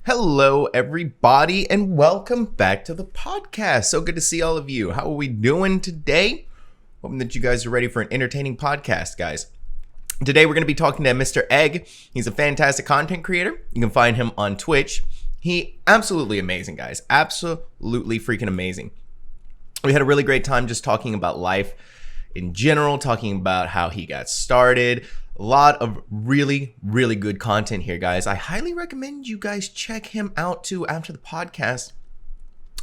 Hello, everybody, and welcome back to the podcast. So good to see all of you. How are we doing today? Hoping that you guys are ready for an entertaining podcast, guys. Today, we're going to be talking to Mr. Egg. He's a fantastic content creator. You can find him on Twitch. He absolutely amazing, guys. Absolutely freaking amazing. We had a really great time just talking about life in general, talking about how he got started. A lot of really, really good content here, guys. I highly recommend you guys check him out too after the podcast.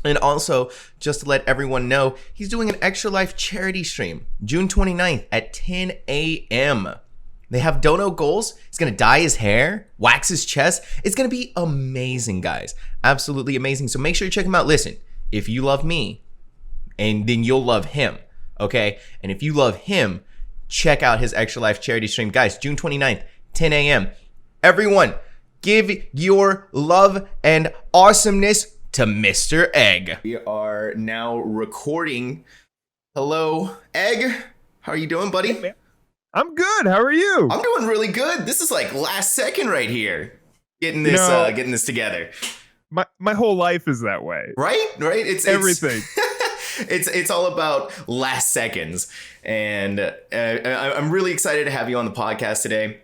And also, just to let everyone know, he's doing an Extra Life charity stream June 29th at 10 a.m. They have dono goals. He's going to dye his hair, wax his chest. It's going to be amazing, guys. Absolutely amazing. So make sure you check him out. Listen, if you love me, and then you'll love him, okay? And if you love him, check out his Extra Life charity stream. Guys, June 29th, 10 a.m. Everyone, give your love and awesomeness to Mr. Egg. We are now recording. Hello, Egg. How are you doing, buddy? Hey, man. I'm good. How are you? I'm doing really good. This is like last second right here. Getting this together. My whole life is that way. Right? It's everything. It's all about last seconds, and I'm really excited to have you on the podcast today.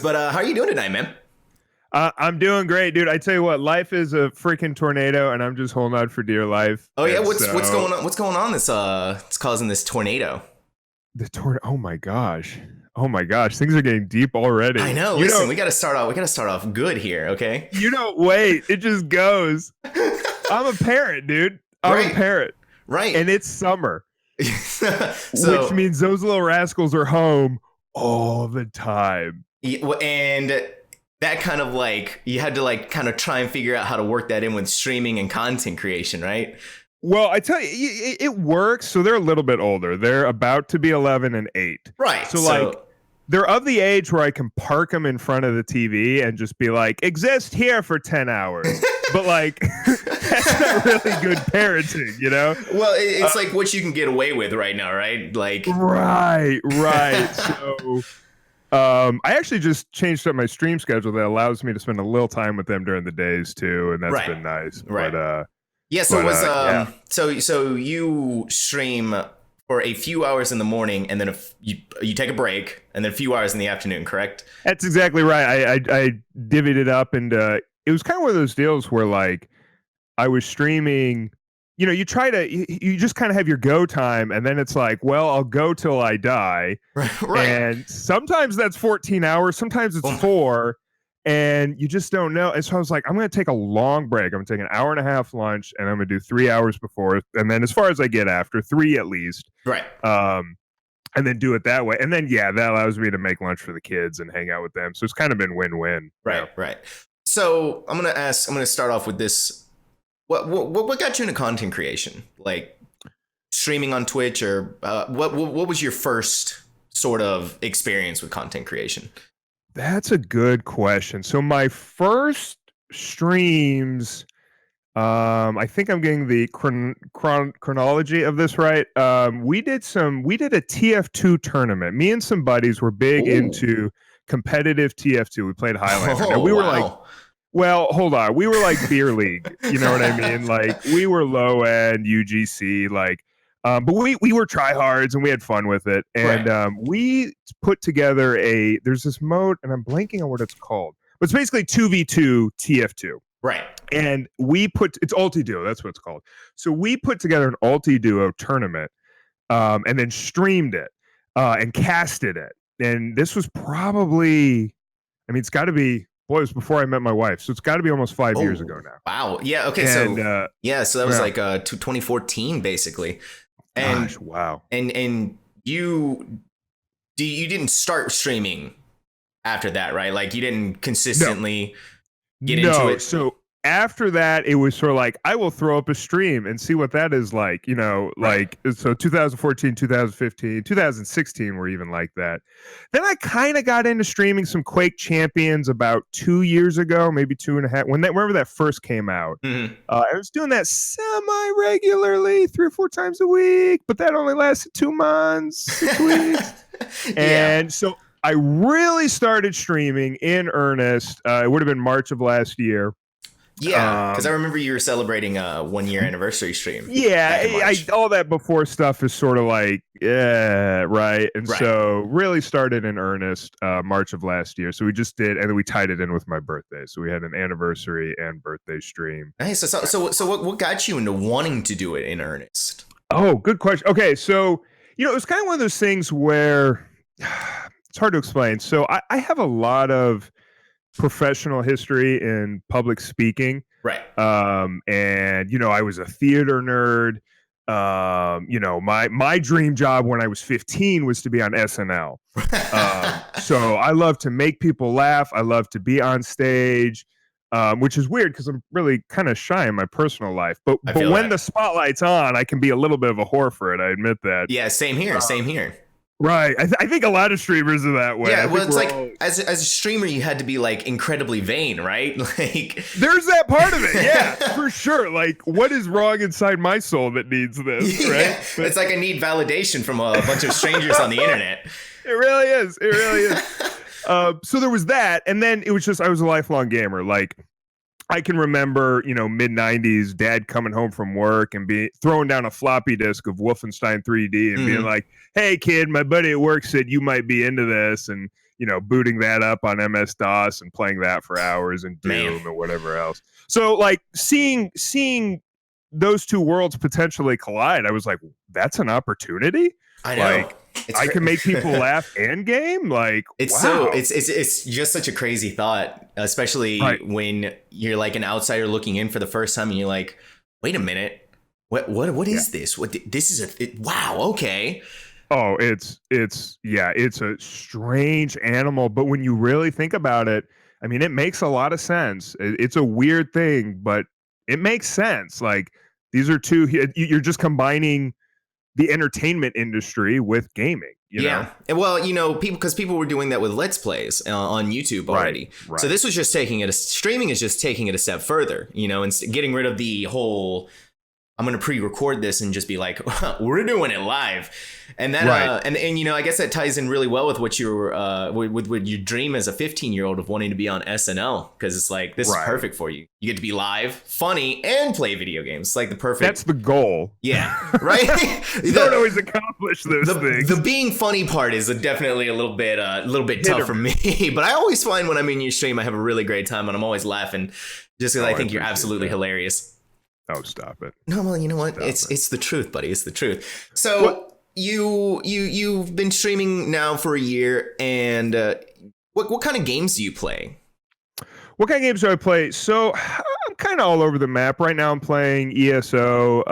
But how are you doing tonight, man? I'm doing great, dude. I tell you what, life is a freaking tornado, and I'm just holding out for dear life. Oh yeah, what's going on? What's going on? It's causing this tornado. The tornado. Oh my gosh. Things are getting deep already. I know. Listen, we got to start off good here, okay? Wait. It just goes. I'm a parent, dude. I'm a parent. Right. And it's summer. Which means those little rascals are home all the time. And that kind of like, you had to like kind of try and figure out how to work that in with streaming and content creation, right? Well, I tell you, it works. So they're a little bit older. They're about to be 11 and 8. Right. So like, they're of the age where I can park them in front of the TV and just be like, exist here for 10 hours. But like, that's not really good parenting, you know? Well, it's like what you can get away with right now, right? Like, right. So, I actually just changed up my stream schedule that allows me to spend a little time with them during the days too, and that's been nice. Right. But yeah. So so you stream for a few hours in the morning, and then you take a break, and then a few hours in the afternoon, correct? That's exactly right. I divvied it up, and it was kind of one of those deals where like I was streaming. You know, you just kind of have your go time, and then it's like, well, I'll go till I die. Right. And sometimes that's 14 hours, sometimes it's 4, and you just don't know. And so I was like, I'm going to take a long break. I'm going to take an hour and a half lunch, and I'm going to do 3 hours before, and then as far as I get after, 3 at least. Right. And then do it that way. And then, that allows me to make lunch for the kids and hang out with them. So it's kind of been win-win. Right. So I'm going to start off with this. What got you into content creation? Like streaming on Twitch, or what was your first sort of experience with content creation? That's a good question. So my first streams, I think I'm getting the chronology of this right. We did a TF2 tournament. Me and some buddies were big into competitive TF2. We played Highlander. And we were like, well, hold on. We were like beer league. You know what I mean? Like we were low end UGC, like, but we were tryhards and we had fun with it. And we put together there's this mode, and I'm blanking on what it's called, but it's basically 2v2 TF2. Right. And it's Ulti-Duo. That's what it's called. So we put together an Ulti-Duo tournament, and then streamed it, and casted it. And this was probably, it's got to be, it was before I met my wife, so it's got to be almost 5 years ago now. Wow. Yeah. Okay. So that was like 2014, basically. And gosh, wow. And you didn't start streaming after that, right? Like you didn't consistently get into it. So after that, it was sort of like, I will throw up a stream and see what that is like, like, so 2014, 2015, 2016 were even like that. Then I kind of got into streaming some Quake Champions about 2 years ago, maybe 2.5, whenever that first came out. Mm-hmm. I was doing that semi-regularly, 3 or 4 times a week, but that only lasted 2 months, 6 weeks. And so I really started streaming in earnest. It would have been March of last year. Yeah, because I remember you were celebrating a 1 year anniversary stream. Yeah, Back in March. all that before stuff is sort of like, yeah, right. And Right. so really started in earnest March of last year. So we just did, and then we tied it in with my birthday. So we had an anniversary and birthday stream. Nice. So what got you into wanting to do it in earnest? Oh, good question. Okay, so it was kind of one of those things where it's hard to explain. So I have a lot of professional history in public speaking. Right. And I was a theater nerd. My dream job when I was 15 was to be on SNL. So I love to make people laugh. I love to be on stage. Which is weird because I'm really kind of shy in my personal life. But when the spotlight's on, I can be a little bit of a whore for it. I admit that. Yeah, same here. Same here. Right. I think a lot of streamers are that way. Yeah, well, it's like as a streamer, you had to be like incredibly vain, right? Like there's that part of it. Yeah, for sure. Like, what is wrong inside my soul that needs this, right? But it's like I need validation from a bunch of strangers on the internet. It really is. It really is. So there was that, and then it was just I was a lifelong gamer. Like I can remember, mid 90s, dad coming home from work and throwing down a floppy disk of Wolfenstein 3D and being like, hey kid, my buddy at work said you might be into this, and booting that up on MS-DOS and playing that for hours and Doom or whatever else. So like seeing those two worlds potentially collide, I was like, that's an opportunity. I know. Like, I can make people laugh and game. Like it's wow. It's just such a crazy thought, especially when you're like an outsider looking in for the first time and you're like, wait a minute, what is this? This is wow, okay. Oh, it's a strange animal, but when you really think about it, I mean, it makes a lot of sense. It's a weird thing, but it makes sense. Like these are two. You're just combining the entertainment industry with gaming. You know? And well, people were doing that with Let's Plays on YouTube already. Right. So this was just streaming is just taking it a step further, and getting rid of the whole, I'm going to pre-record this and just be like, we're doing it live. And that, and I guess that ties in really well with what you were, with your dream as a 15-year-old of wanting to be on SNL. Cause it's like, this is perfect for you. You get to be live, funny, and play video games. It's like the perfect. That's the goal. Yeah. Right. You don't always accomplish those things. The being funny part is definitely a little bit tough for me, but I always find when I'm in your stream, I have a really great time and I'm always laughing just because I think you're absolutely hilarious. Oh, stop it. No, well, you know what? It's the truth, buddy. It's the truth. So you've been streaming now for a year, and what kind of games do you play? What kind of games do I play? So I'm kind of all over the map right now. I'm playing ESO.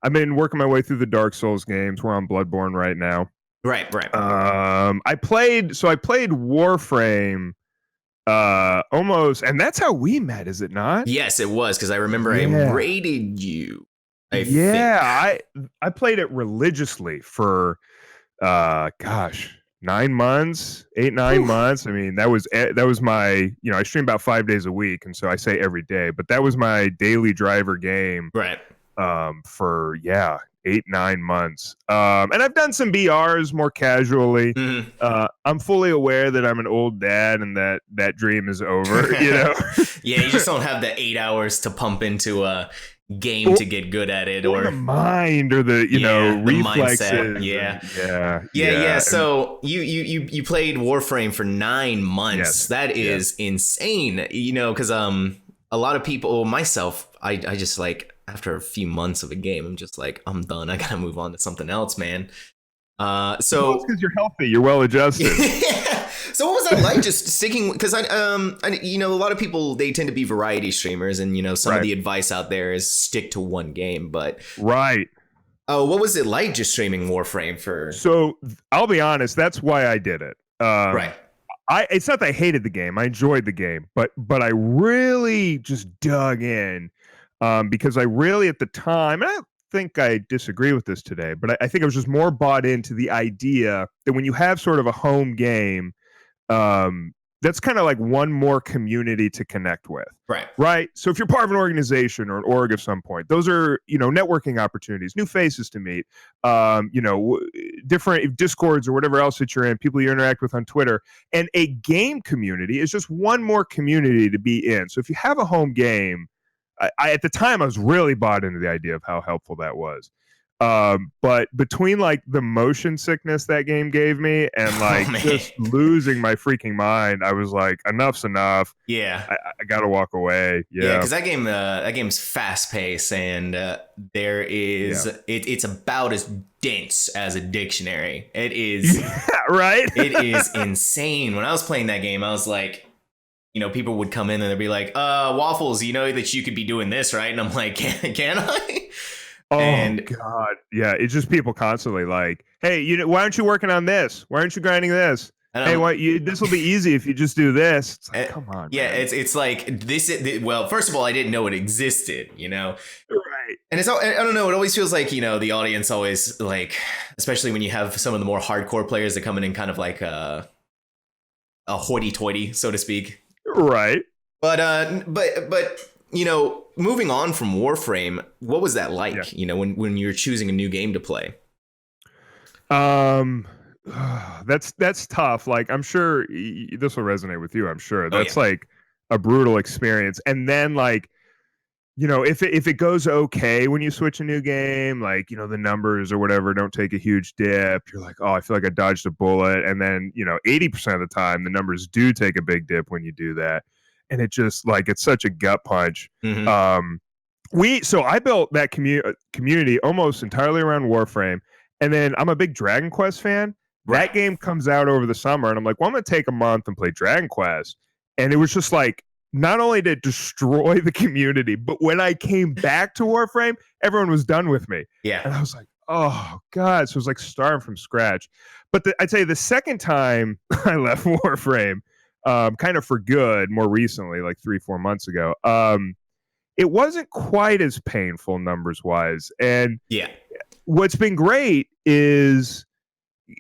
I've been working my way through the Dark Souls games. We're on Bloodborne right now. Right. I played Warframe. Almost, and that's how we met, is it not? Yes, it was, because I remember I raided you. I played it religiously for 9 months, 8-9 months. I mean, that was my, I stream about 5 days a week, and so I say every day, but that was my daily driver game, right? For 8-9 months. And I've done some BRs more casually. I'm fully aware that I'm an old dad and that dream is over, Yeah, you just don't have the 8 hours to pump into a game to get good at it, or the mind, or the reflexes. Yeah. So you played Warframe for 9 months. Yes. That is insane. Because a lot of people, myself, I just like, after a few months of a game, I'm just like, I'm done. I gotta move on to something else, man. So because you're healthy, you're well adjusted. So what was that like, just sticking? Because I a lot of people, they tend to be variety streamers, and some of the advice out there is stick to one game. But what was it like just streaming Warframe for? So I'll be honest, that's why I did it. It's not that I hated the game. I enjoyed the game, but I really just dug in. Because I really, at the time, and I think I disagree with this today, but I think I was just more bought into the idea that when you have sort of a home game, that's kind of like one more community to connect with. Right. Right. So if you're part of an organization or an org of some point, those are, networking opportunities, new faces to meet, different discords or whatever else that you're in, people you interact with on Twitter. And a game community is just one more community to be in. So if you have a home game, I at the time I was really bought into the idea of how helpful that was. But between like the motion sickness that game gave me and like just losing my freaking mind, I was like, enough's enough. Yeah, I gotta walk away. Yeah, because that game's fast paced, and there is it's about as dense as a dictionary. It is right. It is insane. When I was playing that game, I was like, people would come in and they'd be like, Waffles, you know that you could be doing this, right? And I'm like, can I? Oh God, yeah. It's just people constantly like, hey, why aren't you working on this? Why aren't you grinding this? Hey, this will be easy if you just do this. It's like, come on. Yeah, man. it's like this. Well, first of all, I didn't know it existed, Right. And I don't know. It always feels like the audience always like, especially when you have some of the more hardcore players that come in and kind of like a hoity-toity, so to speak. Right. But moving on from Warframe, what was that like? Yeah. When you're choosing a new game to play. That's tough. Like, I'm sure this will resonate with you. I'm sure that's like a brutal experience. And then like, if it goes okay when you switch a new game, like, the numbers or whatever don't take a huge dip, you're like, oh, I feel like I dodged a bullet. And then, 80% of the time, the numbers do take a big dip when you do that. And it just like, it's such a gut punch. Mm-hmm. So I built that community almost entirely around Warframe. And then I'm a big Dragon Quest fan. Right. That game comes out over the summer. And I'm like, well, I'm going to take a month and play Dragon Quest. And it was just like, not only did it destroy the community, but when I came back to Warframe, everyone was done with me. Yeah. And I was like, oh, God. So it was like starting from scratch. But I'd say the second time I left Warframe, kind of for good, more recently, like 3-4 months ago, it wasn't quite as painful numbers-wise. And what's been great is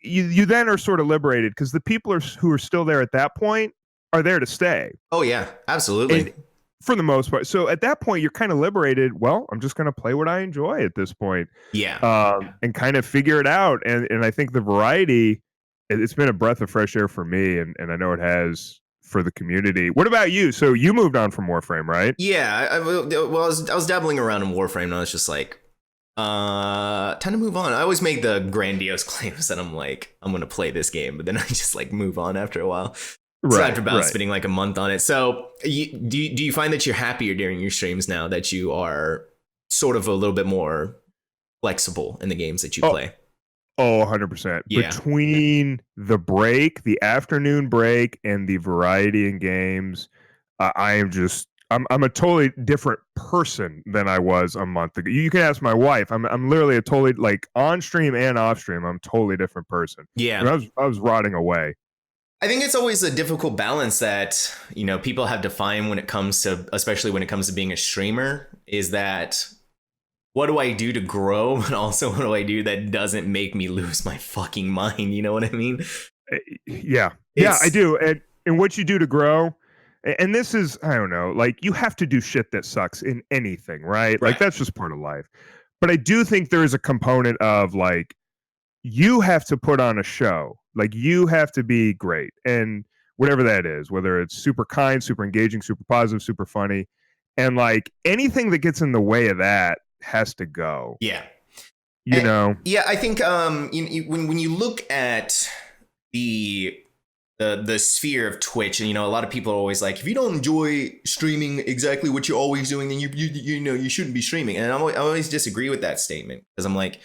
you then are sort of liberated because the people who are still there at that point are there to stay. Oh, yeah, absolutely. And for the most part. So at that point, you're kind of liberated. Well, I'm just going to play what I enjoy at this point. Yeah. And kind of figure it out. And I think the variety, it's been a breath of fresh air for me. And I know it has for the community. What about you? So you moved on from Warframe, right? Yeah. I was dabbling around in Warframe and I was just like, time to move on. I always make the grandiose claims that I'm like, I'm going to play this game, but then I just like move on after a while. So after about spending like a month on it. So do you find that you're happier during your streams now that you are sort of a little bit more flexible in the games that you play? Oh, 100%. Yeah. Between the break, the afternoon break, and the variety in games, I'm a totally different person than I was a month ago. You can ask my wife. I'm literally a totally, like, on stream and off stream, I'm a totally different person. Yeah. And I was rotting away. I think it's always a difficult balance that, people have to find when it comes to, especially when it comes to being a streamer, is that what do I do to grow? But also what do I do that doesn't make me lose my fucking mind? You know what I mean? Yeah. Yeah, I do. And what you do to grow, and this is, I don't know, like, you have to do shit that sucks in anything, right? Like, that's just part of life. But I do think there is a component of, like, you have to put on a show. Like, you have to be great. And whatever that is, whether it's super kind, super engaging, super positive, super funny. And, like, anything that gets in the way of that has to go. Yeah. You know? Yeah, I think when you look at the sphere of Twitch, and a lot of people are always like, if you don't enjoy streaming exactly what you're always doing, then you shouldn't be streaming. And I always disagree with that statement because I'm like,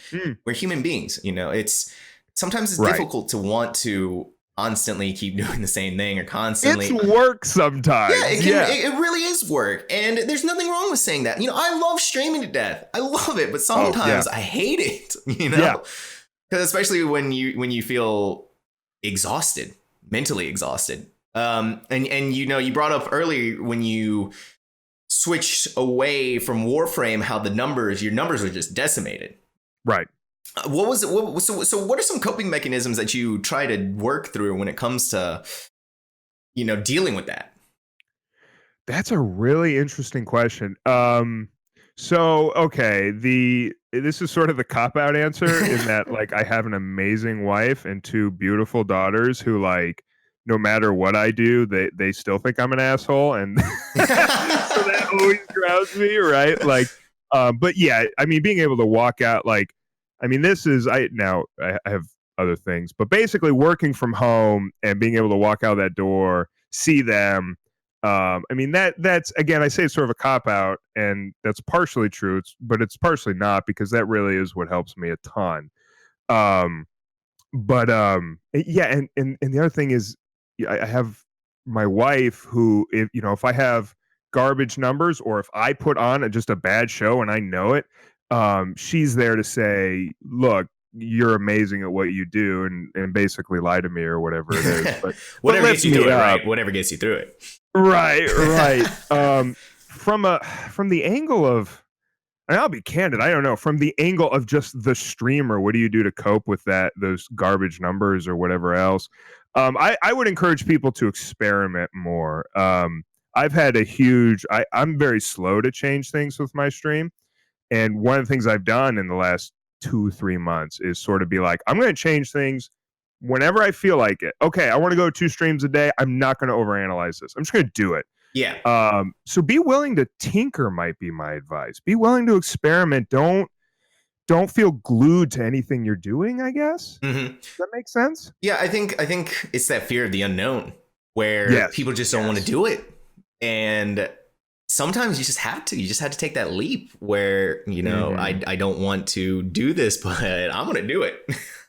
we're human beings. It's sometimes it's difficult to want to constantly keep doing the same thing or constantly. It's work sometimes. Yeah, it really is work, and there's nothing wrong with saying that. I love streaming to death. I love it, but sometimes I hate it. Because especially when you feel exhausted. Mentally exhausted. And you brought up earlier when you switched away from Warframe, how your numbers were just decimated. Right. What was it? So what are some coping mechanisms that you try to work through when it comes to, dealing with that? That's a really interesting question. So okay, this is sort of the cop-out answer in that like I have an amazing wife and two beautiful daughters who like no matter what I do, they still think I'm an asshole, and so that always grounds me, right? Like, but yeah, I mean, being able to walk out, like, I mean, this is I have other things, but basically working from home and being able to walk out that door, see them. I mean that's again, I say it's sort of a cop out, and that's partially true. But it's partially not because that really is what helps me a ton. Um, yeah, and the other thing is, I have my wife who, if I have garbage numbers or if I put on just a bad show and I know it, she's there to say, look, you're amazing at what you do, and basically lie to me or whatever it is. But Whatever gets lifts you me through it, up. right? Whatever gets you through it. Right. From the angle of, and I'll be candid, I don't know. From the angle of just the streamer, what do you do to cope with those garbage numbers or whatever else? I would encourage people to experiment more. I've had I'm very slow to change things with my stream. And one of the things I've done in the last 2-3 months is sort of be like, I'm going to change things whenever I feel like it. Okay, I want to go 2 streams a day. I'm not going to overanalyze this. I'm just going to do it. Yeah. So be willing to tinker might be my advice. Be willing to experiment. Don't feel glued to anything you're doing, I guess. Mm-hmm. Does that make sense? Yeah, I think it's that fear of the unknown where people just don't want to do it. And sometimes you just have to. You just have to take that leap where, I don't want to do this, but I'm going to do it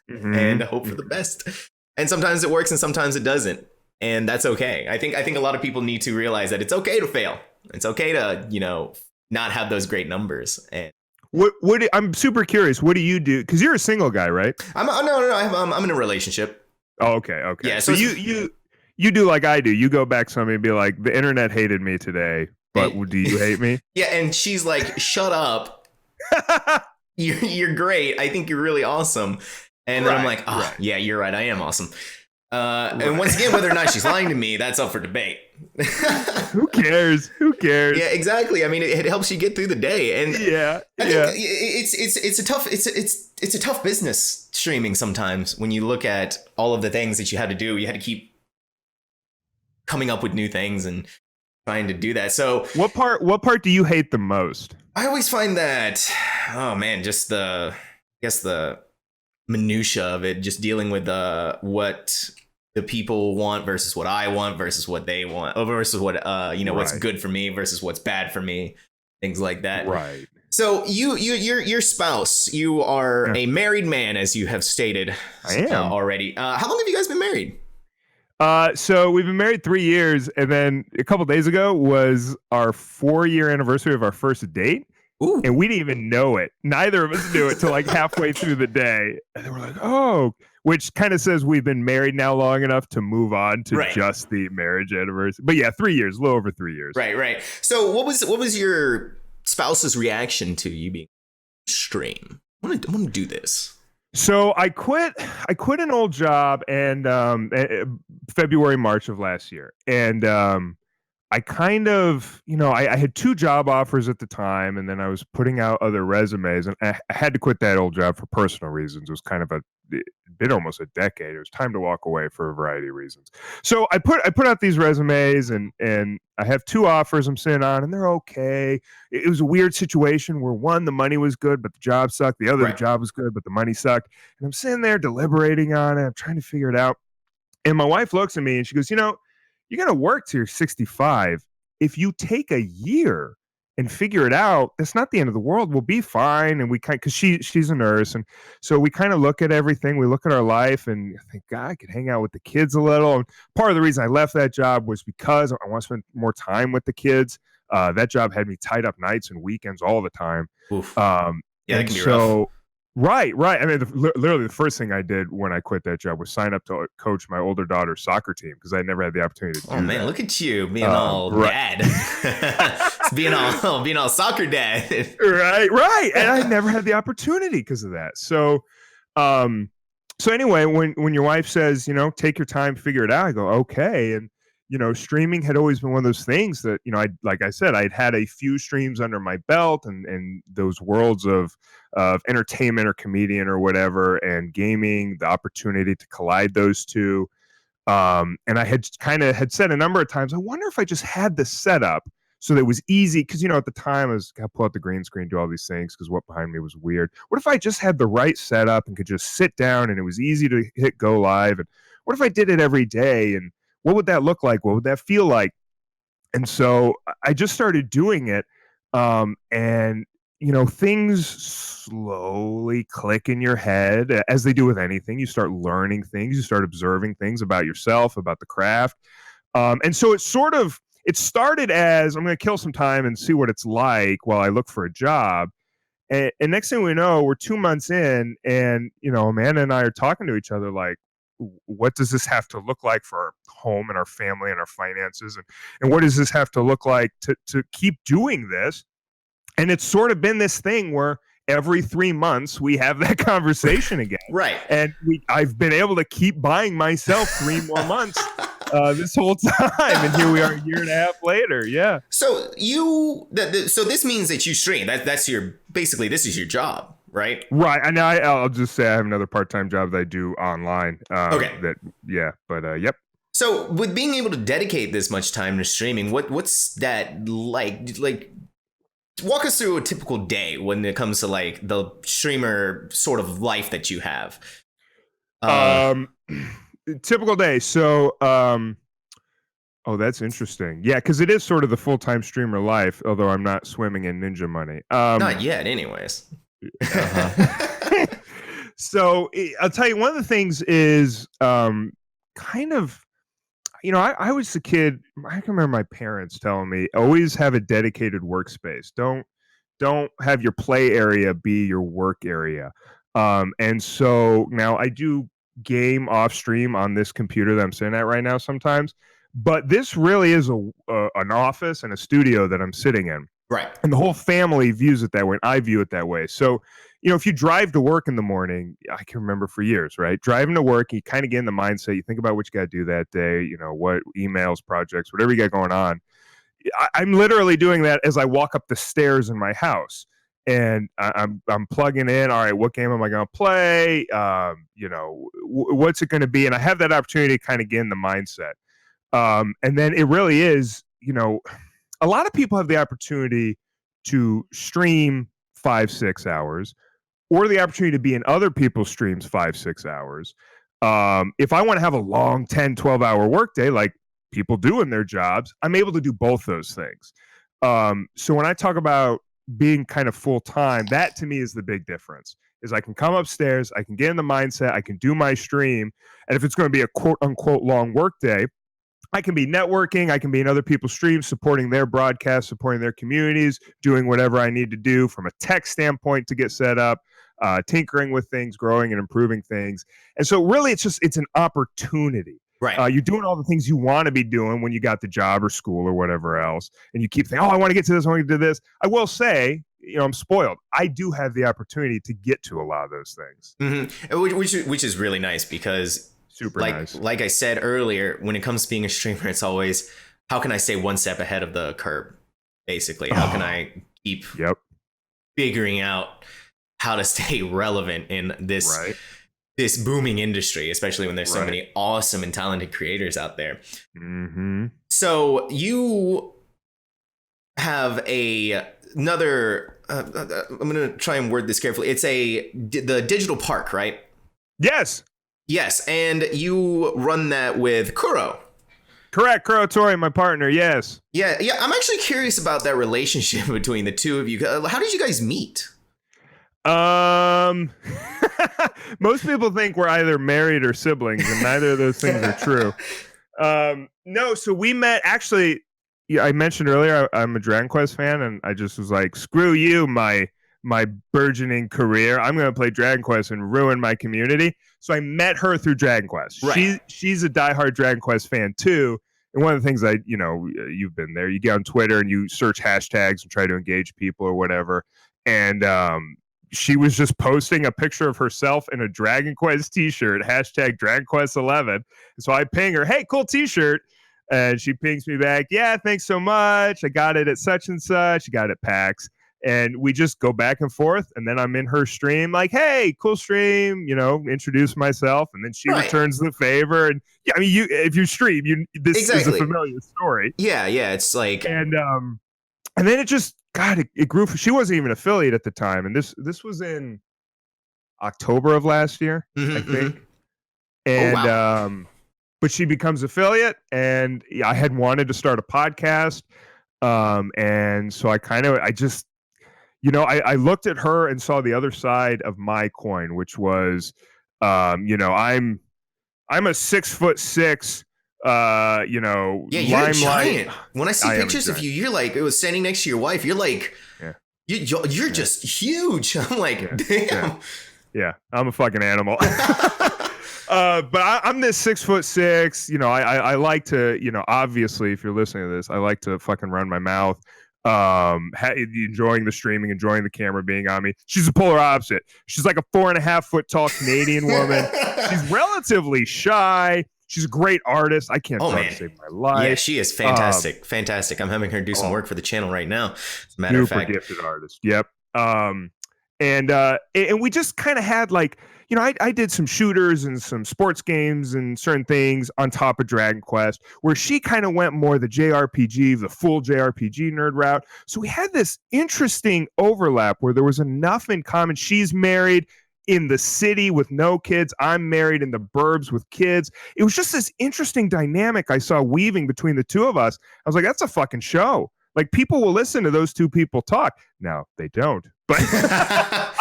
and hope for the best. And sometimes it works and sometimes it doesn't. And that's okay. I think a lot of people need to realize that it's okay to fail. It's okay to, not have those great numbers. And I'm super curious. What do you do? Because you're a single guy, right? No. I'm in a relationship. Oh, okay. Yeah. So you do like I do. You go back to somebody and be like, the internet hated me today, but do you hate me? Yeah. And she's like, shut up. You're great. I think you're really awesome. And then I'm like, yeah, you're right. I am awesome. And once again, whether or not she's lying to me, that's up for debate. Who cares? Yeah, exactly. I mean, it helps you get through the day, and I think it's a tough business streaming sometimes when you look at all of the things that you had to do. You had to keep coming up with new things and trying to do that. So, what part do you hate the most? I always find that, oh man, just the minutia of it, just dealing with what the people want versus what I want versus what they want, versus what what's good for me versus what's bad for me, things like that. Right. So your spouse, you are a married man, as you have stated. I am already. How long have you guys been married? So we've been married 3 years, and then a couple days ago was our 4-year anniversary of our first date. Ooh. And we didn't even know it. Neither of us knew it till like halfway through the day. And then we're like, oh, which kind of says we've been married now long enough to move on to just the marriage anniversary. But yeah, 3 years, a little over 3 years. Right. So what was your spouse's reaction to you being stream? I want to do this. So I quit an old job and February, March of last year. And I kind of, I had 2 job offers at the time, and then I was putting out other resumes, and I had to quit that old job for personal reasons. It was kind of been almost a decade. It was time to walk away for a variety of reasons. So I put out these resumes, and I have 2 offers I'm sitting on, and they're okay. It was a weird situation where one, the money was good, but the job sucked. The other, the job was good, but the money sucked. And I'm sitting there deliberating on it. I'm trying to figure it out. And my wife looks at me and she goes, you're going to work till you're 65. If you take a year and figure it out, that's not the end of the world. We'll be fine. And we because she's a nurse. And so we kind of look at everything. We look at our life and think, God, I could hang out with the kids a little. And part of the reason I left that job was because I want to spend more time with the kids. That job had me tied up nights and weekends all the time. Oof. Yeah, that can be rough. Right. I mean, literally the first thing I did when I quit that job was sign up to coach my older daughter's soccer team because I never had the opportunity to do that. Oh man, look at you being all dad, being all soccer dad. Right. And I never had the opportunity because of that. So anyway, when your wife says, take your time, figure it out, I go, okay. And streaming had always been one of those things that, like I said, I'd had a few streams under my belt, and those worlds of entertainment or comedian or whatever, and gaming, the opportunity to collide those two. And I had said a number of times, I wonder if I just had the setup so that it was easy. Because, at the time I was going to pull out the green screen, do all these things because what behind me was weird. What if I just had the right setup and could just sit down and it was easy to hit go live? And what if I did it every day? And what would that look like? What would that feel like? And so I just started doing it. And things slowly click in your head as they do with anything. You start learning things, you start observing things about yourself, about the craft. And so it started as, I'm going to kill some time and see what it's like while I look for a job. And next thing we know, we're 2 months in, and, Amanda and I are talking to each other like, what does this have to look like for our home and our family and our finances? And what does this have to look like to keep doing this? And it's sort of been this thing where every 3 months we have that conversation again. Right. And I've been able to keep buying myself 3 more months this whole time. And here we are a year and a half later. Yeah. So so this means that you stream. This is your job, right? Right. And I'll just say I have another part-time job that I do online. Okay. Yep. So with being able to dedicate this much time to streaming, what's that like? Like, walk us through a typical day when it comes to like the streamer sort of life that you have. Typical day. So, that's interesting. Yeah, because it is sort of the full-time streamer life, although I'm not swimming in ninja money. Not yet, anyways. So I'll tell you, one of the things is kind of, I was a kid. I can remember my parents telling me, always have a dedicated workspace. Don't have your play area be your work area. And so now I do game off stream on this computer that I'm sitting at right now sometimes, but this really is an office and a studio that I'm sitting in. Right. And the whole family views it that way, and I view it that way. So, if you drive to work in the morning, I can remember for years, right? Driving to work, you kind of get in the mindset, you think about what you got to do that day, what emails, projects, whatever you got going on. I'm literally doing that as I walk up the stairs in my house. And I'm plugging in, all right, what game am I going to play? What's it going to be? And I have that opportunity to kind of get in the mindset. And then it really is, a lot of people have the opportunity to stream 5-6 hours, or the opportunity to be in other people's streams 5-6 hours. If I want to have a long 10-12 hour workday, like people do in their jobs, I'm able to do both those things. So when I talk about being kind of full time, that to me is the big difference. Is I can come upstairs, I can get in the mindset, I can do my stream, and if it's going to be a quote unquote long workday, I can be networking, I can be in other people's streams, supporting their broadcasts, supporting their communities, doing whatever I need to do from a tech standpoint to get set up, tinkering with things, growing and improving things. And so really it's an opportunity. Right. You're doing all the things you want to be doing when you got the job or school or whatever else. And you keep thinking, I want to get to this, I want to get to this. I will say, I'm spoiled. I do have the opportunity to get to a lot of those things. Mm-hmm. Which is really nice because super nice. Like I said earlier, when it comes to being a streamer, it's always, how can I stay one step ahead of the curve? Basically, how can I keep figuring out how to stay relevant in this this booming industry, especially when there's so many awesome and talented creators out there. Mm-hmm. So you have another. I'm gonna try and word this carefully. It's the digital park, right? Yes. Yes, and you run that with Kuro. Correct, Kuro Tori, my partner. Yes. Yeah. I'm actually curious about that relationship between the two of you. How did you guys meet? Most people think we're either married or siblings, and neither of those things are true. No, so we met actually. Yeah, I mentioned earlier I'm a Dragon Quest fan, and I just was like, "Screw you, my burgeoning career. I'm going to play Dragon Quest and ruin my community." So I met her through Dragon Quest. Right. She's a diehard Dragon Quest fan too. And one of the things you've been there. You get on Twitter and you search hashtags and try to engage people or whatever. And she was just posting a picture of herself in a Dragon Quest t-shirt, hashtag Dragon Quest 11. And so I ping her, hey, cool t-shirt. And she pings me back, yeah, thanks so much. I got it at such and such. I got it at PAX. And we just go back and forth. And then I'm in her stream, like, hey, cool stream, introduce myself. And then she Right. returns the favor. And yeah, I mean, if you stream, this is a Exactly. familiar story. Yeah. It's like, And then it just, God, it grew. She wasn't even affiliate at the time. And this was in October of last year, I think. And, oh, wow. But she becomes affiliate, and I had wanted to start a podcast. And so I looked at her and saw the other side of my coin, which was, I'm a 6'6", Yeah, you're limelight. giant. When I see pictures of you, you're like, it was standing next to your wife. You're like, you're just huge. I'm like, damn. Yeah, I'm a fucking animal. But I'm this 6'6". I like to, obviously, if you're listening to this, I like to fucking run my mouth. Enjoying the streaming, enjoying the camera being on me. She's the polar opposite. She's like a 4.5 foot tall Canadian woman. She's relatively shy. She's a great artist. I can't talk to save my life. Yeah, she is fantastic. Fantastic. I'm having her do some work for the channel right now. As a matter of fact. Super gifted artist. Yep. And we just kind of had like, I did some shooters and some sports games and certain things on top of Dragon Quest, where she kind of went more the JRPG, the full JRPG nerd route. So we had this interesting overlap where there was enough in common. She's married in the city with no kids. I'm married in the burbs with kids. It was just this interesting dynamic I saw weaving between the two of us. I was like, that's a fucking show. Like, people will listen to those two people talk. Now, they don't. But I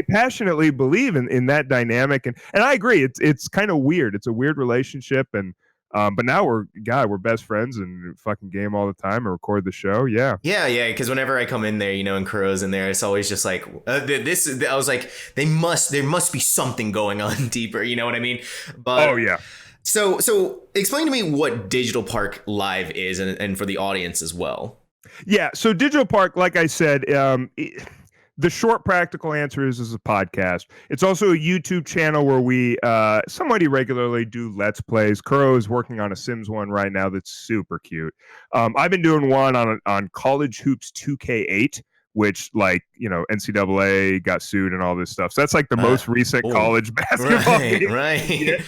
passionately believe in that dynamic. And I agree. It's kind of weird. It's a weird relationship. And but now we're best friends and fucking game all the time and record the show. Yeah. Yeah. Because whenever I come in there, and Kuro's in there, it's always just like, I was like, there must be something going on deeper. You know what I mean? But, oh, yeah. So explain to me what Digital Park Live is, and for the audience as well. Yeah. So Digital Park, like I said, the short practical answer is a podcast. It's also a YouTube channel where we somewhat irregularly do Let's Plays. Kuro is working on a Sims one right now that's super cute. I've been doing one on College Hoops 2K8, which, like, NCAA got sued and all this stuff. So that's like the most recent college basketball game. Right.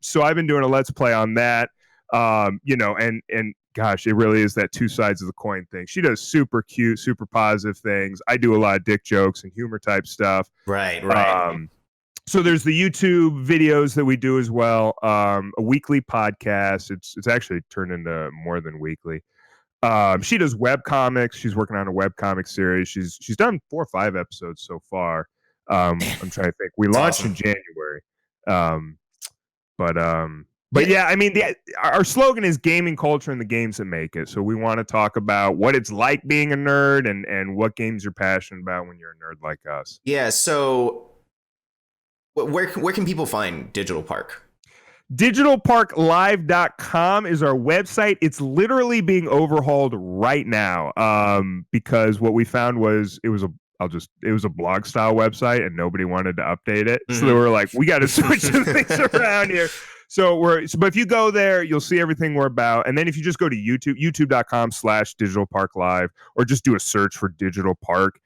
So I've been doing a Let's Play on that. And gosh, it really is that two sides of the coin thing. She does super cute, super positive things. I do a lot of dick jokes and humor type stuff. Right. So there's the YouTube videos that we do as well. A weekly podcast. It's actually turned into more than weekly. She does web comics. She's working on a web comic series. She's done 4 or 5 episodes so far. I'm trying to think. We launched in January. But yeah, I mean, our slogan is gaming culture and the games that make it. So we want to talk about what it's like being a nerd and what games you're passionate about when you're a nerd like us. Yeah. So where can people find Digital Park? Digitalparklive.com is our website. It's literally being overhauled right now because what we found was it was a blog style website and nobody wanted to update it. So they were like, we got to switch some things around here. But if you go there, you'll see everything we're about. And then if you just go to YouTube, youtube.com/digitalparklive, or just do a search for Digital Park,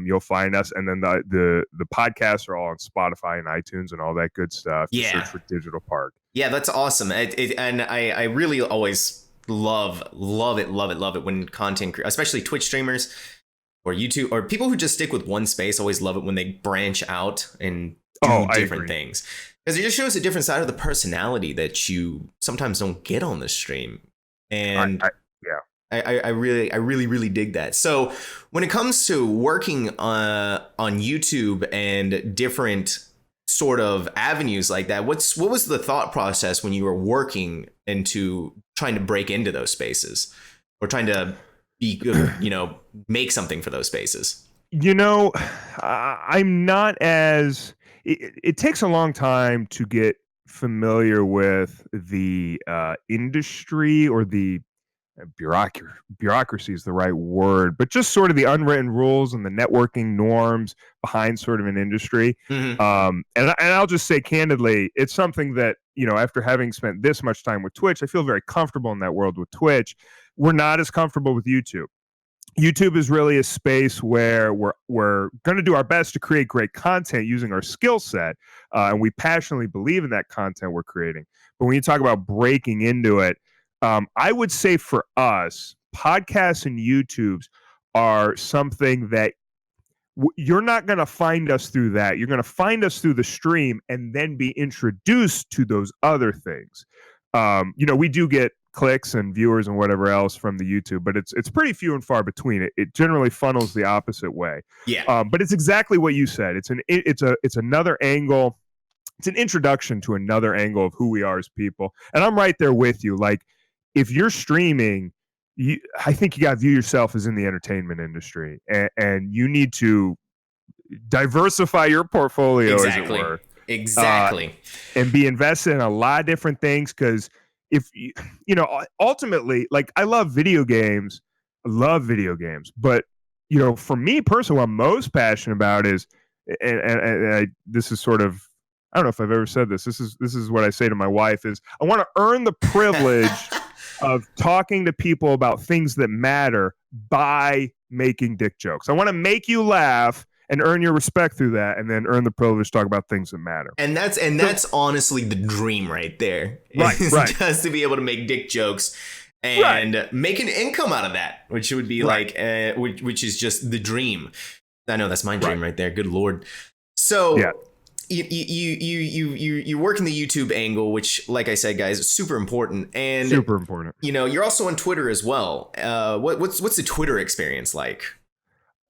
you'll find us. And then the podcasts are all on Spotify and iTunes and all that good stuff. Yeah. Search for Digital Park. Yeah, that's awesome. And I really always love it when content, especially Twitch streamers or YouTube or people who just stick with one space, always love it when they branch out and do different things. Because it just shows a different side of the personality that you sometimes don't get on the stream. And I really dig that. So when it comes to working on YouTube and different sort of avenues like that, what was the thought process when you were working into trying to break into those spaces or trying to be, make something for those spaces? I'm not as... It takes a long time to get familiar with the industry or the bureaucracy is the right word, but just sort of the unwritten rules and the networking norms behind sort of an industry. Mhm. And I'll just say candidly, it's something that, after having spent this much time with Twitch, I feel very comfortable in that world with Twitch. We're not as comfortable with YouTube. YouTube is really a space where we're going to do our best to create great content using our skill set, and we passionately believe in that content we're creating. But when you talk about breaking into it, I would say for us, podcasts and YouTubes are something that you're not going to find us through that. You're going to find us through the stream and then be introduced to those other things. We do get clicks and viewers and whatever else from the YouTube, but it's pretty few and far between. It generally funnels the opposite way. Yeah. But it's exactly what you said. It's another angle. It's an introduction to another angle of who we are as people. And I'm right there with you. Like, if you're streaming, I think you got to view yourself as in the entertainment industry, and you need to diversify your portfolio, Exactly. as it were. Exactly. And be invested in a lot of different things, because if ultimately, like, I love video games, but for me personally, what I'm most passionate about is, and this is sort of, I don't know if I've ever said this. This is what I say to my wife is, I want to earn the privilege of talking to people about things that matter by making dick jokes. I want to make you laugh and earn your respect through that, and then earn the privilege to talk about things that matter. And that's honestly the dream right there. Right. Just to be able to make dick jokes and make an income out of that, which would be which is just the dream. I know that's my dream right there. Good Lord. So yeah. You work in the YouTube angle, which, like I said, guys, is super important. And super important. You're also on Twitter as well. What's the Twitter experience like?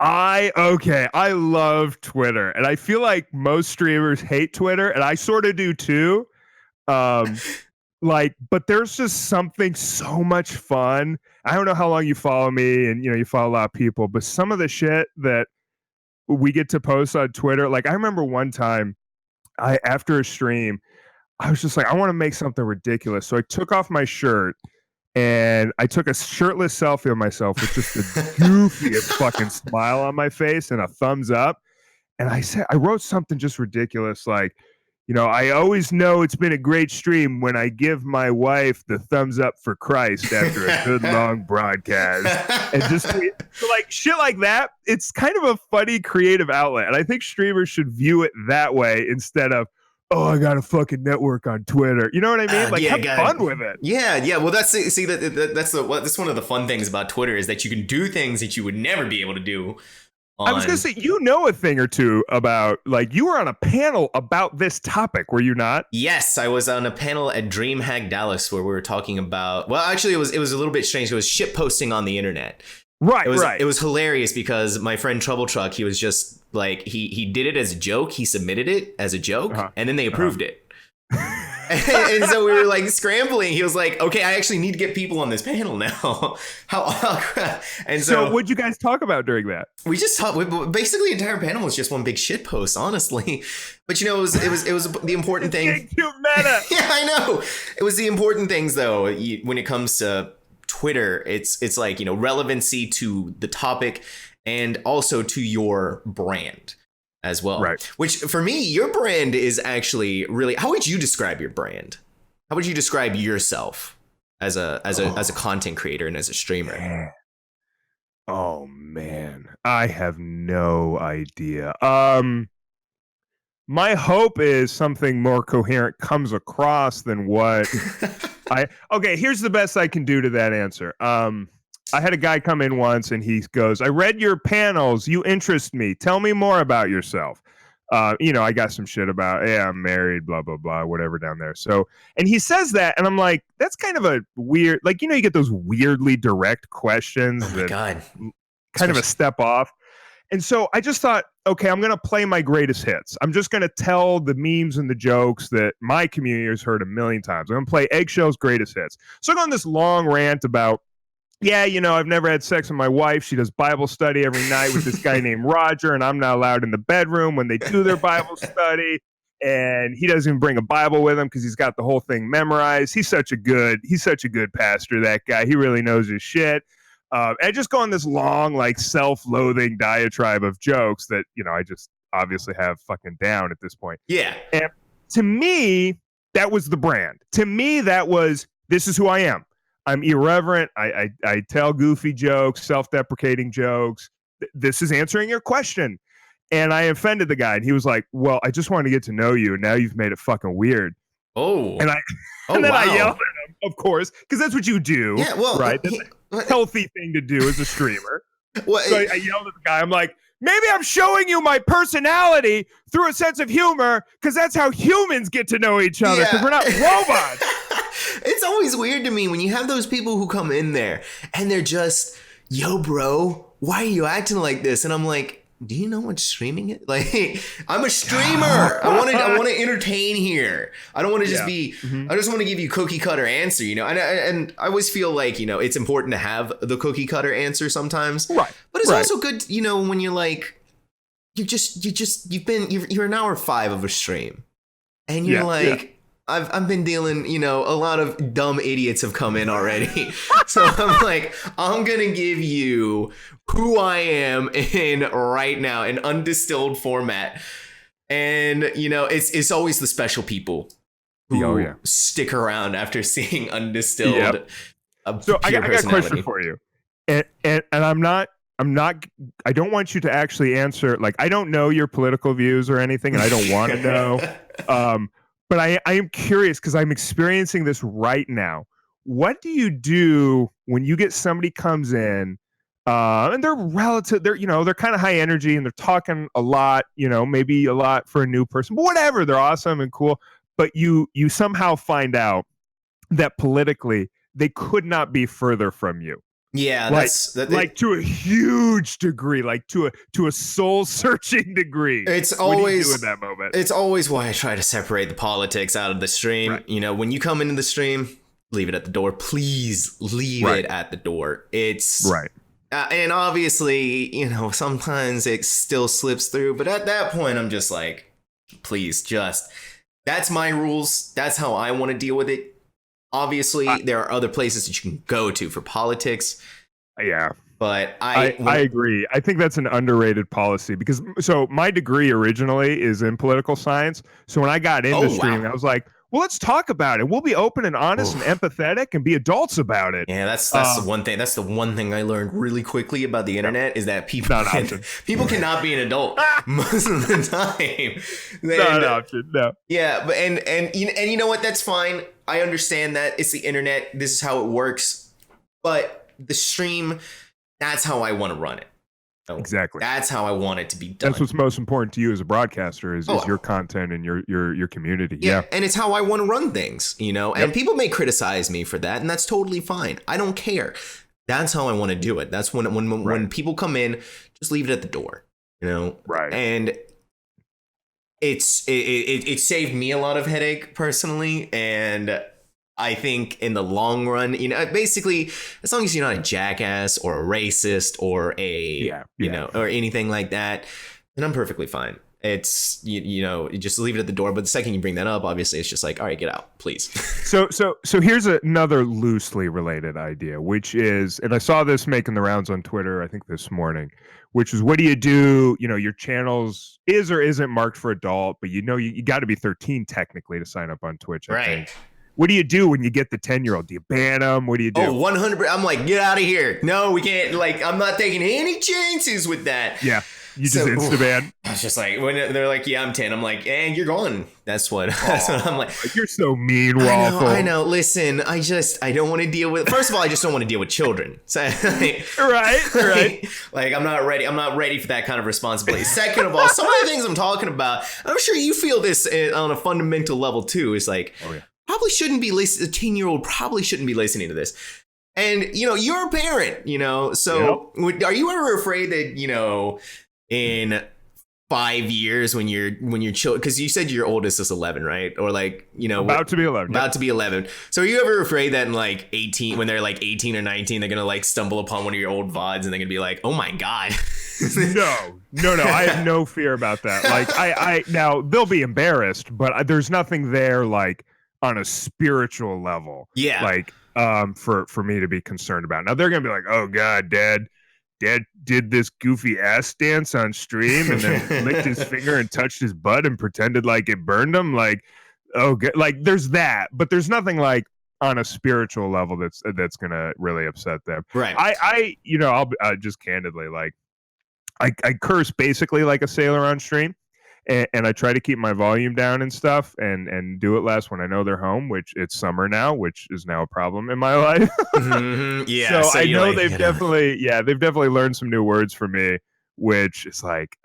I love Twitter, and I feel like most streamers hate Twitter, and I sort of do too. But there's just something so much fun. I don't know how long you follow me, and you follow a lot of people, but some of the shit that we get to post on Twitter, like I remember one time, after a stream, I was just like, I want to make something ridiculous, so I took off my shirt. And I took a shirtless selfie of myself with just the goofiest fucking smile on my face and a thumbs up. And I wrote something just ridiculous, like, I always know it's been a great stream when I give my wife the thumbs up for Christ after a good long broadcast. And just like shit like that. It's kind of a funny creative outlet. And I think streamers should view it that way instead of, oh, I got a fucking network on Twitter. You know what I mean? Like, have fun with it. Yeah. Well, that's that's one of the fun things about Twitter, is that you can do things that you would never be able to do. I was gonna say, a thing or two about, like, you were on a panel about this topic, were you not? Yes, I was on a panel at DreamHack Dallas where we were talking about. Well, actually, it was a little bit strange. It was shit posting on the internet. Right. It was hilarious because my friend Trouble Truck, he was just like, he did it as a joke. He submitted it as a joke, and then they approved it. And so we were like scrambling. He was like, okay, I actually need to get people on this panel now. And so what'd you guys talk about during that? We just talked. Basically, the entire panel was just one big shit post, honestly. But it was the important thing. Too meta. Yeah, I know. It was the important things, though, when it comes to Twitter. It's like, relevancy to the topic and also to your brand as well. Right. Which, for me, your brand is actually really. How would you describe your brand? How would you describe yourself as a content creator and as a streamer? Man. Oh man, I have no idea. My hope is something more coherent comes across than what here's the best I can do to that answer. I had a guy come in once and he goes, I read your panels. You interest me. Tell me more about yourself. I got some shit about, I'm married, blah, blah, blah, whatever down there. So, and he says that, and I'm like, that's kind of a weird, like, you get those weirdly direct questions. Oh my God. Kind of a step off. And so I just thought, okay, I'm going to play my greatest hits. I'm just going to tell the memes and the jokes that my community has heard a million times. I'm going to play Eggshell's greatest hits. So I go on this long rant about, I've never had sex with my wife. She does Bible study every night with this guy named Roger, and I'm not allowed in the bedroom when they do their Bible study. and he doesn't even bring a Bible with him because he's got the whole thing memorized. He's such a good pastor, that guy. He really knows his shit. And just go on this long, like, self-loathing diatribe of jokes that, I just obviously have fucking down at this point. Yeah. And to me, that was the brand. To me, that was, this is who I am. I'm irreverent. I tell goofy jokes, self-deprecating jokes. This is answering your question. And I offended the guy. And he was like, well, I just wanted to get to know you. And now you've made it fucking weird. Oh. And then I yelled at him, of course, because that's what you do. Yeah, well, right? That's a healthy thing to do as a streamer. So I yelled at the guy. I'm like, maybe I'm showing you my personality through a sense of humor, because that's how humans get to know each other, because we're not robots. It's always weird to me when you have those people who come in there and they're just, yo, bro, why are you acting like this? And I'm like, do you know what streaming is? Like, I'm a streamer. I want to entertain here. I don't want to just be. I just want to give you cookie cutter answer. And I always feel like it's important to have the cookie cutter answer sometimes. Right. But it's also good, when you're like, you're an hour 5 of a stream, and you're like. I've been dealing, a lot of dumb idiots have come in already. So I'm like, I'm going to give you who I am in right now, an undistilled format. And, it's always the special people who stick around after seeing undistilled. Yep. So I got a question for you. And I don't want you to actually answer, like, I don't know your political views or anything, and I don't want to know. But I am curious, because I'm experiencing this right now. What do you do when you get somebody comes in and they're they're kind of high energy and they're talking a lot, maybe a lot for a new person, but whatever, they're awesome and cool. But you somehow find out that politically they could not be further from you. Yeah, like to a huge degree, like to a soul-searching degree. It's always, what do you do in that moment? It's always why I try to separate the politics out of the stream. Right. When you come into the stream, leave it at the door. Please leave it at the door. It's right. And obviously, sometimes it still slips through. But at that point, I'm just like, please, that's my rules. That's how I want to deal with it. Obviously, there are other places that you can go to for politics. Yeah. But I agree. I think that's an underrated policy, because my degree originally is in political science. So when I got into streaming, I was like, well, let's talk about it. We'll be open and honest and empathetic and be adults about it. Yeah, that's the one thing. That's the one thing I learned really quickly about the internet is that people cannot be an adult most of the time. Not an option. No. Yeah, but and you know what? That's fine. I understand that it's the internet. This is how it works. But the stream, that's how I want to run it. So exactly. That's how I want it to be done. That's what's most important to you as a broadcaster is your content and your community. Yeah. And it's how I want to run things, and people may criticize me for that, and that's totally fine. I don't care. That's how I want to do it. That's when people come in, just leave it at the door, Right. And it saved me a lot of headache personally, and I think in the long run, basically, as long as you're not a jackass or a racist or or anything like that, then I'm perfectly fine. It's, you just leave it at the door. But the second you bring that up, obviously, it's just like, all right, get out, please. So here's another loosely related idea, which is, and I saw this making the rounds on Twitter, I think this morning, which is, what do you do? Your channel's is or isn't marked for adult, but you got to be 13 technically to sign up on Twitch, I think. What do you do when you get the 10-year-old? Do you ban them? What do you do? 100%. I'm like, get out of here. No, we can't. Like, I'm not taking any chances with that. Yeah. You just insta-ban? I was just like, when they're like, yeah, I'm 10. I'm like, and you're going. That's what I'm like. You're so mean, Waffle. I know. Listen, I don't want to deal with, first of all, I just don't want to deal with children. So, right. Like, I'm not ready. I'm not ready for that kind of responsibility. Second of all, some of the things I'm talking about, I'm sure you feel this on a fundamental level too. Is like, probably shouldn't be listening. A 10-year-old probably shouldn't be listening to this. And, you're a parent, so are you ever afraid that, in 5 years when your children, because you said your oldest is 11, right? Or like, about to be 11. About to be 11. So are you ever afraid that in like 18, when they're like 18 or 19, they're going to like stumble upon one of your old VODs and they're going to be like, oh my God. No. I have no fear about that. Like I now they'll be embarrassed, but there's nothing there like on a spiritual level. Yeah. Like for me to be concerned about. Now they're gonna be like, oh God, Dad did this goofy ass dance on stream and then licked his finger and touched his butt and pretended like it burned him. Like, oh, God. Like there's that, but there's nothing like on a spiritual level that's gonna really upset them. Right. I'll just candidly like I curse basically like a sailor on stream. And I try to keep my volume down and stuff and do it less when I know they're home, which it's summer now, which is now a problem in my life. Yeah. So I know they've definitely learned some new words for me, which is like,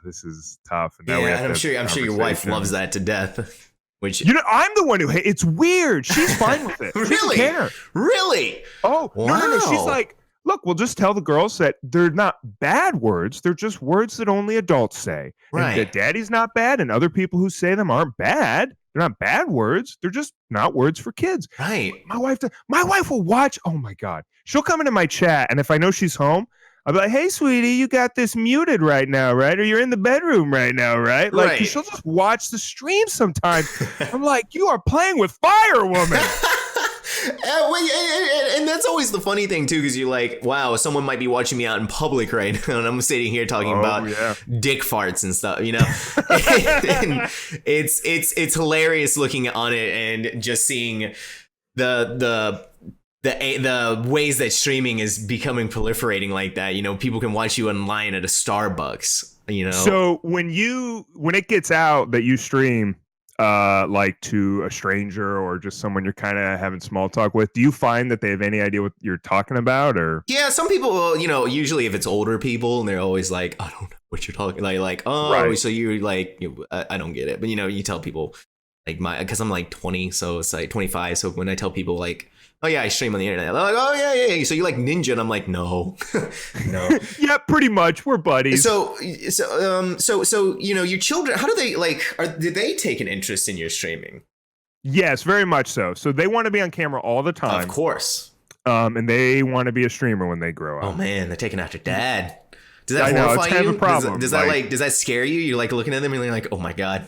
this is tough. And now I'm sure your wife loves that to death. Which I'm the one who it's weird. She's fine with it. She doesn't care. Really? Oh, wow. No. She's like, look, we'll just tell the girls that they're not bad words. They're just words that only adults say. Right. And that daddy's not bad, and other people who say them aren't bad. They're not bad words. They're just not words for kids. Right. My wife will watch. Oh my God. She'll come into my chat, and if I know she's home, I'll be like, hey, sweetie, you got this muted right now, right? Or you're in the bedroom right now, right? Like, right. She'll just watch the stream sometimes. I'm like, you are playing with fire, woman. And that's always the funny thing too, because you're like, wow, someone might be watching me out in public right now, and I'm sitting here talking about dick farts and stuff, you know. And it's hilarious looking on it and just seeing the ways that streaming is becoming proliferating like that. You know, people can watch you online at a Starbucks. You know, so when it gets out that you stream like to a stranger or just someone you're kind of having small talk with, do you find that they have any idea what you're talking about? Or some people will, usually if it's older people and they're always like, I don't know what you're talking right. So you're like, I don't get it. But you tell people like because I'm like 20, so it's like 25. So when I tell people like, oh yeah, I stream on the internet, they're like, oh yeah. So you like Ninja? And I'm like, no. Yeah, pretty much. We're buddies. So your children, how do they did they take an interest in your streaming? Yes, very much so. So they want to be on camera all the time. Of course. And they want to be a streamer when they grow up. Oh man, they're taking after dad. Does that horrify it's kind you? of a problem. Does that scare you? You're like looking at them and you're like, oh my God.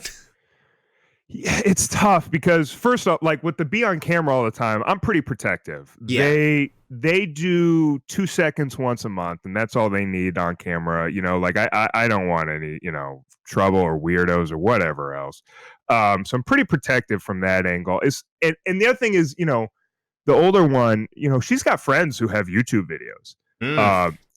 Yeah, it's tough because first off, like with the be on camera all the time, I'm pretty protective. Yeah. They do 2 seconds once a month, and that's all they need on camera. Like I don't want any, trouble or weirdos or whatever else. So I'm pretty protective from that angle. And the other thing is, the older one, she's got friends who have YouTube videos.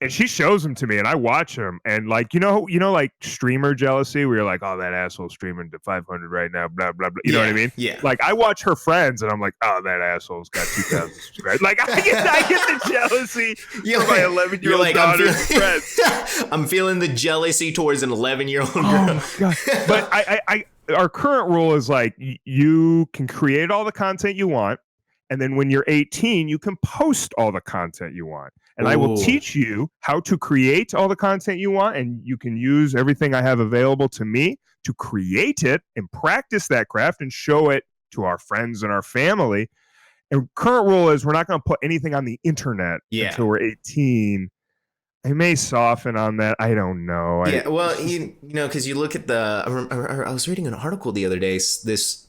And she shows them to me and I watch them and like, like streamer jealousy where you're like, oh, that asshole streaming to 500 right now, blah, blah, blah. You know what I mean? Yeah. Like I watch her friends and I'm like, oh, that asshole's got 2,000 subscribers. Like I get the jealousy for my 11-year-old daughter's friends. I'm feeling the jealousy towards an 11-year-old girl. Oh, God. But I our current rule is like, you can create all the content you want. And then when you're 18, you can post all the content you want. And I will teach you how to create all the content you want. And you can use everything I have available to me to create it and practice that craft and show it to our friends and our family. And current rule is we're not going to put anything on the internet until we're 18. I may soften on that. I don't know. Yeah, well, because you look at I was reading an article the other day. This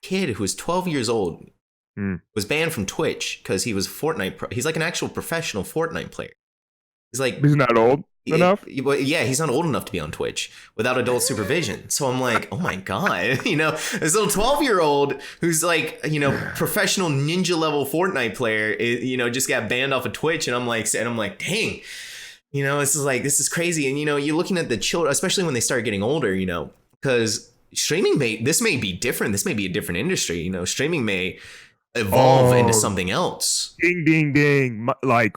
kid who was 12 years old was banned from Twitch because he was Fortnite. He's like an actual professional Fortnite player. He's not old enough. Yeah, he's not old enough to be on Twitch without adult supervision. So I'm like, oh my God, this little 12-year-old who's like, professional ninja level Fortnite player, just got banned off of Twitch, and I'm like, dang, this is crazy. And you're looking at the children, especially when they start getting older, because streaming may be different. This may be a different industry. Streaming may evolve into something else. Ding, ding, ding. Like,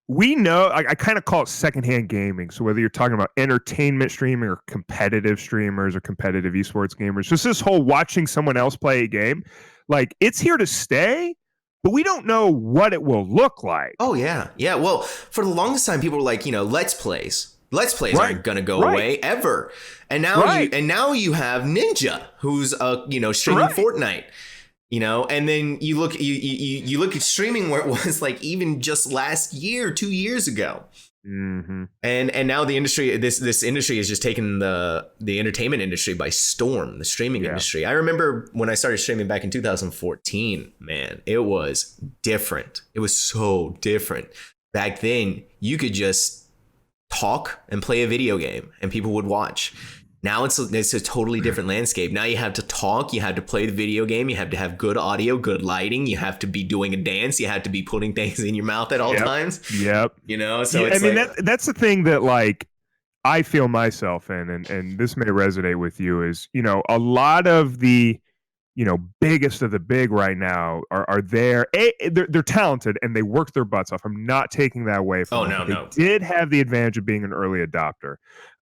we know, I kind of call it secondhand gaming. So whether you're talking about entertainment streaming or competitive streamers or competitive esports gamers, just this whole watching someone else play a game, like it's here to stay, but we don't know what it will look like. Oh, yeah. Yeah. Well, for the longest time, people were like, Let's Plays aren't going to go away ever. And now you have Ninja, who's streaming Fortnite. And then you look at streaming where it was like even just last year, 2 years ago, Mm-hmm. And now the industry, this industry is just taking the entertainment industry by storm, the streaming Yeah. industry. I remember when I started streaming back in 2014, man, it was different. It was so different. Back then, you could just talk and play a video game and people would watch. Now it's a totally different landscape. Now you have to talk, you have to play the video game, you have to have good audio, good lighting, you have to be doing a dance, you have to be putting things in your mouth at all times. Yep. You know, so yeah, it's I mean that's the thing that like I feel myself in, and this may resonate with you, is, you know, a lot of the, you know, biggest of the big right now are there. They're talented and they work their butts off. I'm not taking that away from them. They did have the advantage of being an early adopter.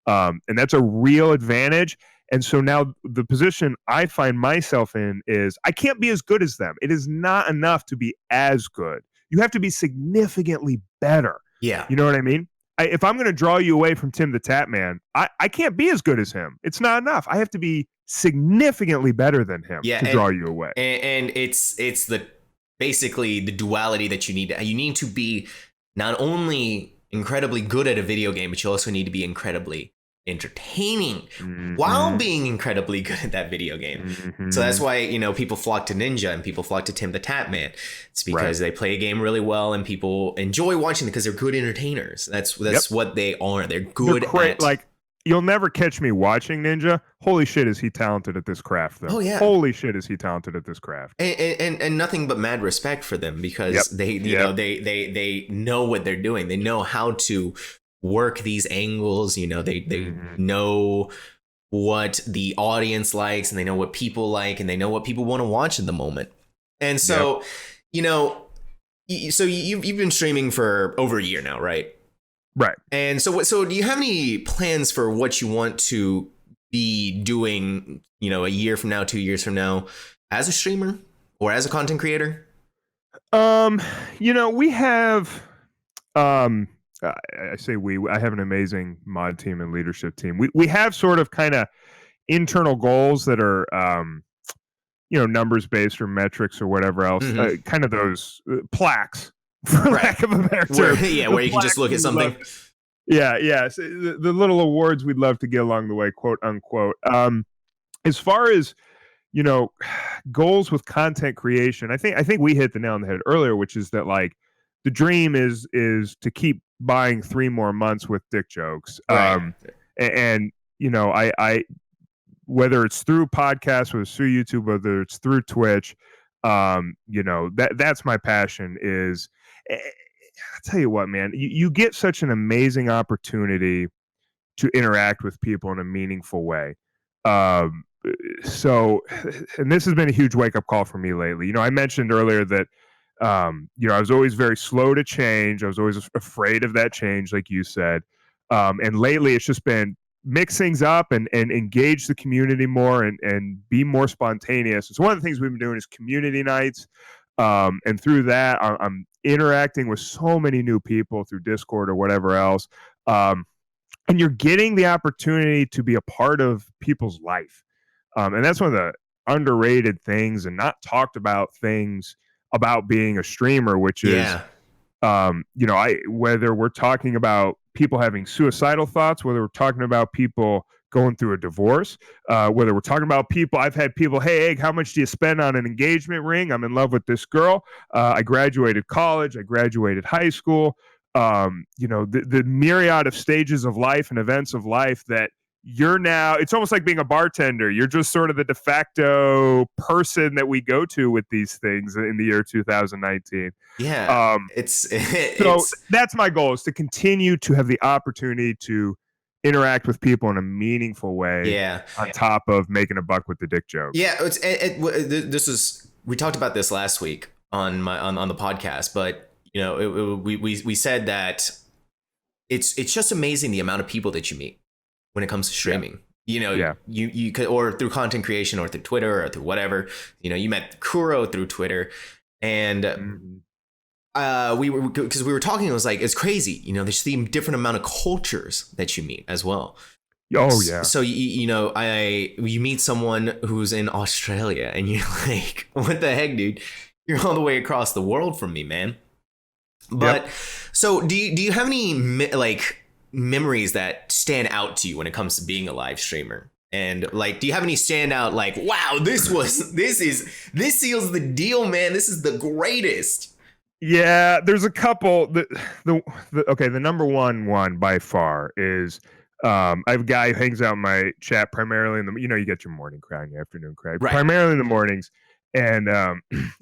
And that's a real advantage. And so now the position I find myself in is I can't be as good as them. It is not enough to be as good. You have to be significantly better. Yeah. You know what I mean? If I'm going to draw you away from Tim the Tap Man, I can't be as good as him. It's not enough. I have to be significantly better than him to draw you away. And it's the basically the duality that you need. You need to be not only incredibly good at a video game, but you also need to be incredibly entertaining while being incredibly good at that video game. So that's why, you know, people flock to Ninja and people flock to Tim the Tap Man. It's because they play a game really well and people enjoy watching it because they're good entertainers. That's what they are. They're good at, like, you'll never catch me watching Ninja. Holy shit, is he talented at this craft, though? Oh yeah. Holy shit, is he talented at this craft? And nothing but mad respect for them because they know they know what they're doing. They know how to work these angles. You know, they know what the audience likes and they know what people like and they know what people want to watch in the moment. And so, you know, so you've been streaming for over a year now, right? Right. And so do you have any plans for what you want to be doing, you know, a year from now, 2 years from now, as a streamer or as a content creator? You know, we have I say I have an amazing mod team and leadership team. We have sort of kind of internal goals that are you know, numbers based or metrics or whatever else, kind of those plaques, for lack of a better term. Where you can just look at something. So the little awards we'd love to get along the way, quote unquote. As far as, you know, goals with content creation, I think we hit the nail on the head earlier, which is that like the dream is to keep buying 3 more months with dick jokes. And you know, I whether it's through podcasts, whether it's through YouTube, whether it's through Twitch, you know, that's my passion. Is I'll tell you what, man, you get such an amazing opportunity to interact with people in a meaningful way. So, and this has been a huge wake up call for me lately. You know, I mentioned earlier that, you know, I was always very slow to change. I was always afraid of that change, like you said. And lately it's just been mix things up and engage the community more and be more spontaneous. So one of the things we've been doing is community nights. And through that, I'm interacting with so many new people through Discord or whatever else. And you're getting the opportunity to be a part of people's life. And that's one of the underrated things and not talked about things about being a streamer, which is, you know, whether we're talking about people having suicidal thoughts, whether we're talking about people going through a divorce, whether we're talking about people, I've had people, hey, Egg, how much do you spend on an engagement ring? I'm in love with this girl. I graduated college. I graduated high school. You know, the myriad of stages of life and events of life that you're now, it's almost like being a bartender. You're just sort of the de facto person that we go to with these things in the year 2019. Yeah. So that's my goal, is to continue to have the opportunity to interact with people in a meaningful way. On top of making a buck with the dick joke. Yeah. We talked about this last week on the podcast, but you know, we said that it's just amazing the amount of people that you meet when it comes to streaming. You know, you could, or through content creation or through Twitter or through whatever, you know, you met Kuro through Twitter and we were talking, it was like, it's crazy. You know, there's the different amount of cultures that you meet as well. Oh yeah. So you know, you meet someone who's in Australia and you're like, what the heck, dude? You're all the way across the world from me, man. But so do you have any like memories that stand out to you when it comes to being a live streamer? And like, do you have any standout like, wow, this seals the deal, man. This is the greatest. Yeah, there's a couple. The number one by far is I have a guy who hangs out in my chat primarily in the, you get your morning crowd and your afternoon crowd, Right. primarily in the mornings. And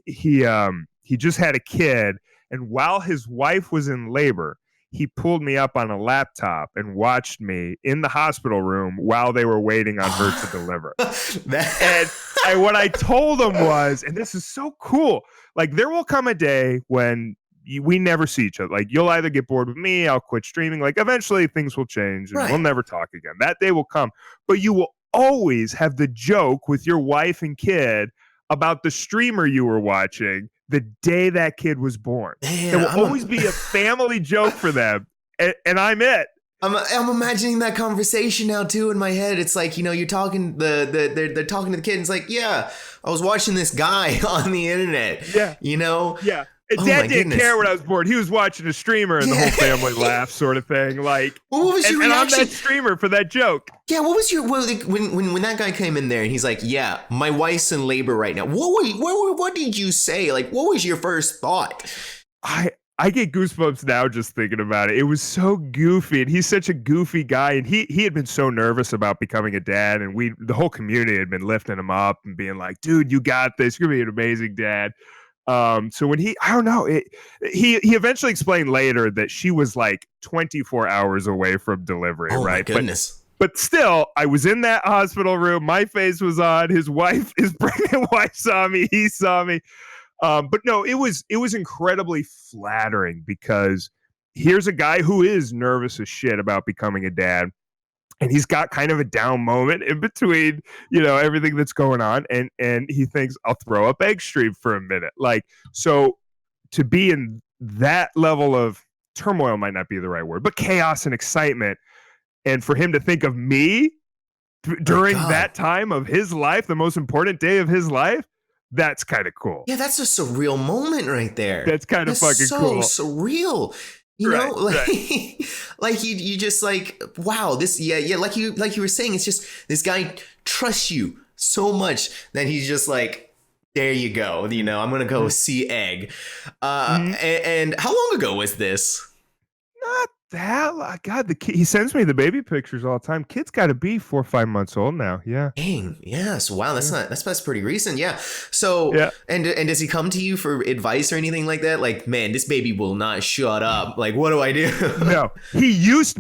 he just had a kid, and while his wife was in labor, he pulled me up on a laptop and watched me in the hospital room while they were waiting on her to deliver. And what I told him was, and this is so cool, like there will come a day when we never see each other. Like you'll either get bored with me, I'll quit streaming. Like eventually things will change and we'll never talk again. That day will come. But you will always have the joke with your wife and kid about the streamer you were watching the day that kid was born. Man, there will always be a family joke for them, and I'm it. I'm imagining that conversation now too in my head. It's like, you're talking they're talking to the kid. And it's like, yeah, I was watching this guy on the internet. Yeah, Yeah. And Dad didn't care when I was bored. He was watching a streamer, and the whole family laughed, sort of thing. Like, what was your reaction? And I'm that streamer for that joke. Yeah, what was your when that guy came in there and he's like, "Yeah, my wife's in labor right now." What did you say? Like, what was your first thought? I get goosebumps now just thinking about it. It was so goofy, and he's such a goofy guy. And he had been so nervous about becoming a dad, and the whole community had been lifting him up and being like, "Dude, you got this. You're gonna be an amazing dad." So when he eventually explained later that she was like 24 hours away from delivery, oh, right? My goodness. But still, I was in that hospital room. My face was on. His pregnant wife saw me. He saw me. But no, it was incredibly flattering because here's a guy who is nervous as shit about becoming a dad. And he's got kind of a down moment in between, everything that's going on. And he thinks, I'll throw up Eggshell for a minute. Like, so to be in that level of turmoil might not be the right word, but chaos and excitement. And for him to think of me during that time of his life, the most important day of his life, that's kind of cool. Yeah, that's a surreal moment right there. That's kind of fucking cool. So surreal. Like you just like, wow, this, like you were saying, it's just this guy trusts you so much that he's just like, there you go, I'm gonna go see Egg. And how long ago was this? Not that, God, the kid, he sends me the baby pictures all the time. Kid's got to be 4 or 5 months old now. Yeah. Dang. Yeah. So wow, that's pretty recent. Yeah. So and does he come to you for advice or anything like that? Like, man, this baby will not shut up. Like, what do I do? No,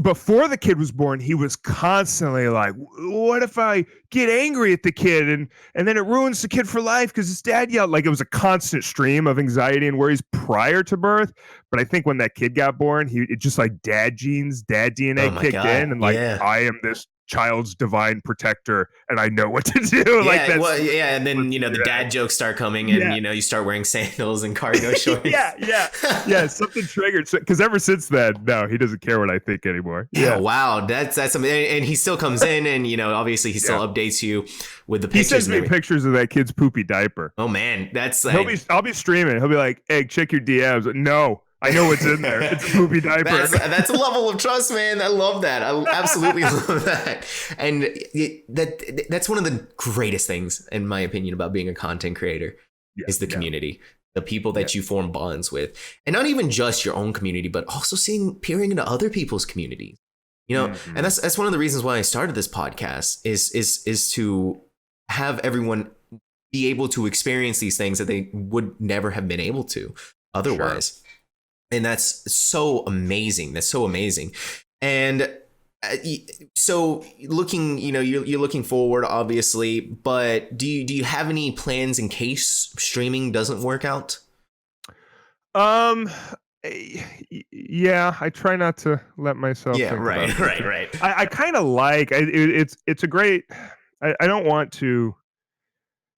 before the kid was born, he was constantly like, what if I get angry at the kid and then it ruins the kid for life because his dad yelled? Like, it was a constant stream of anxiety and worries prior to birth. But I think when that kid got born, it just like dad genes, dad DNA kicked in, and like, I am this child's divine protector and I know what to do. And then the dad jokes start coming and you start wearing sandals and cargo shorts. yeah, something triggered, because ever since then, no, he doesn't care what I think anymore. Wow, that's something. And he still comes in and obviously he still updates you with the pictures. He sends me pictures of that kid's poopy diaper. Oh man, that's like, I'll be streaming, he'll be like, hey, check your DMs. No, I know what's in there. It's a poopy diaper. That's a level of trust, man. I love that. I absolutely love that. And that's one of the greatest things, in my opinion, about being a content creator is the community, the people that you form bonds with, and not even just your own community, but also peering into other people's communities. And that's one of the reasons why I started this podcast is to have everyone be able to experience these things that they would never have been able to otherwise. Sure. And that's so amazing. And so looking, you're looking forward, obviously, but do you have any plans in case streaming doesn't work out? Yeah, I try not to let myself. Yeah, right. I kind of like it's a great. I don't want to.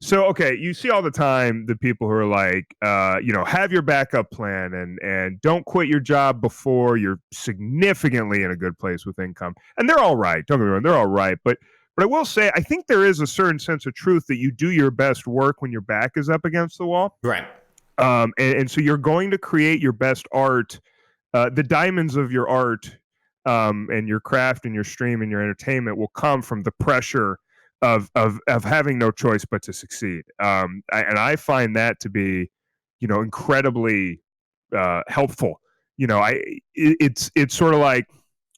So, okay, you see all the time the people who are like, have your backup plan and don't quit your job before you're significantly in a good place with income. And they're all right. Don't get me wrong, they're all right. But I will say, I think there is a certain sense of truth that you do your best work when your back is up against the wall. Right. And so you're going to create your best art, the diamonds of your art, and your craft and your stream and your entertainment will come from the pressure of having no choice but to succeed. And I find that to be, incredibly helpful. It's sort of like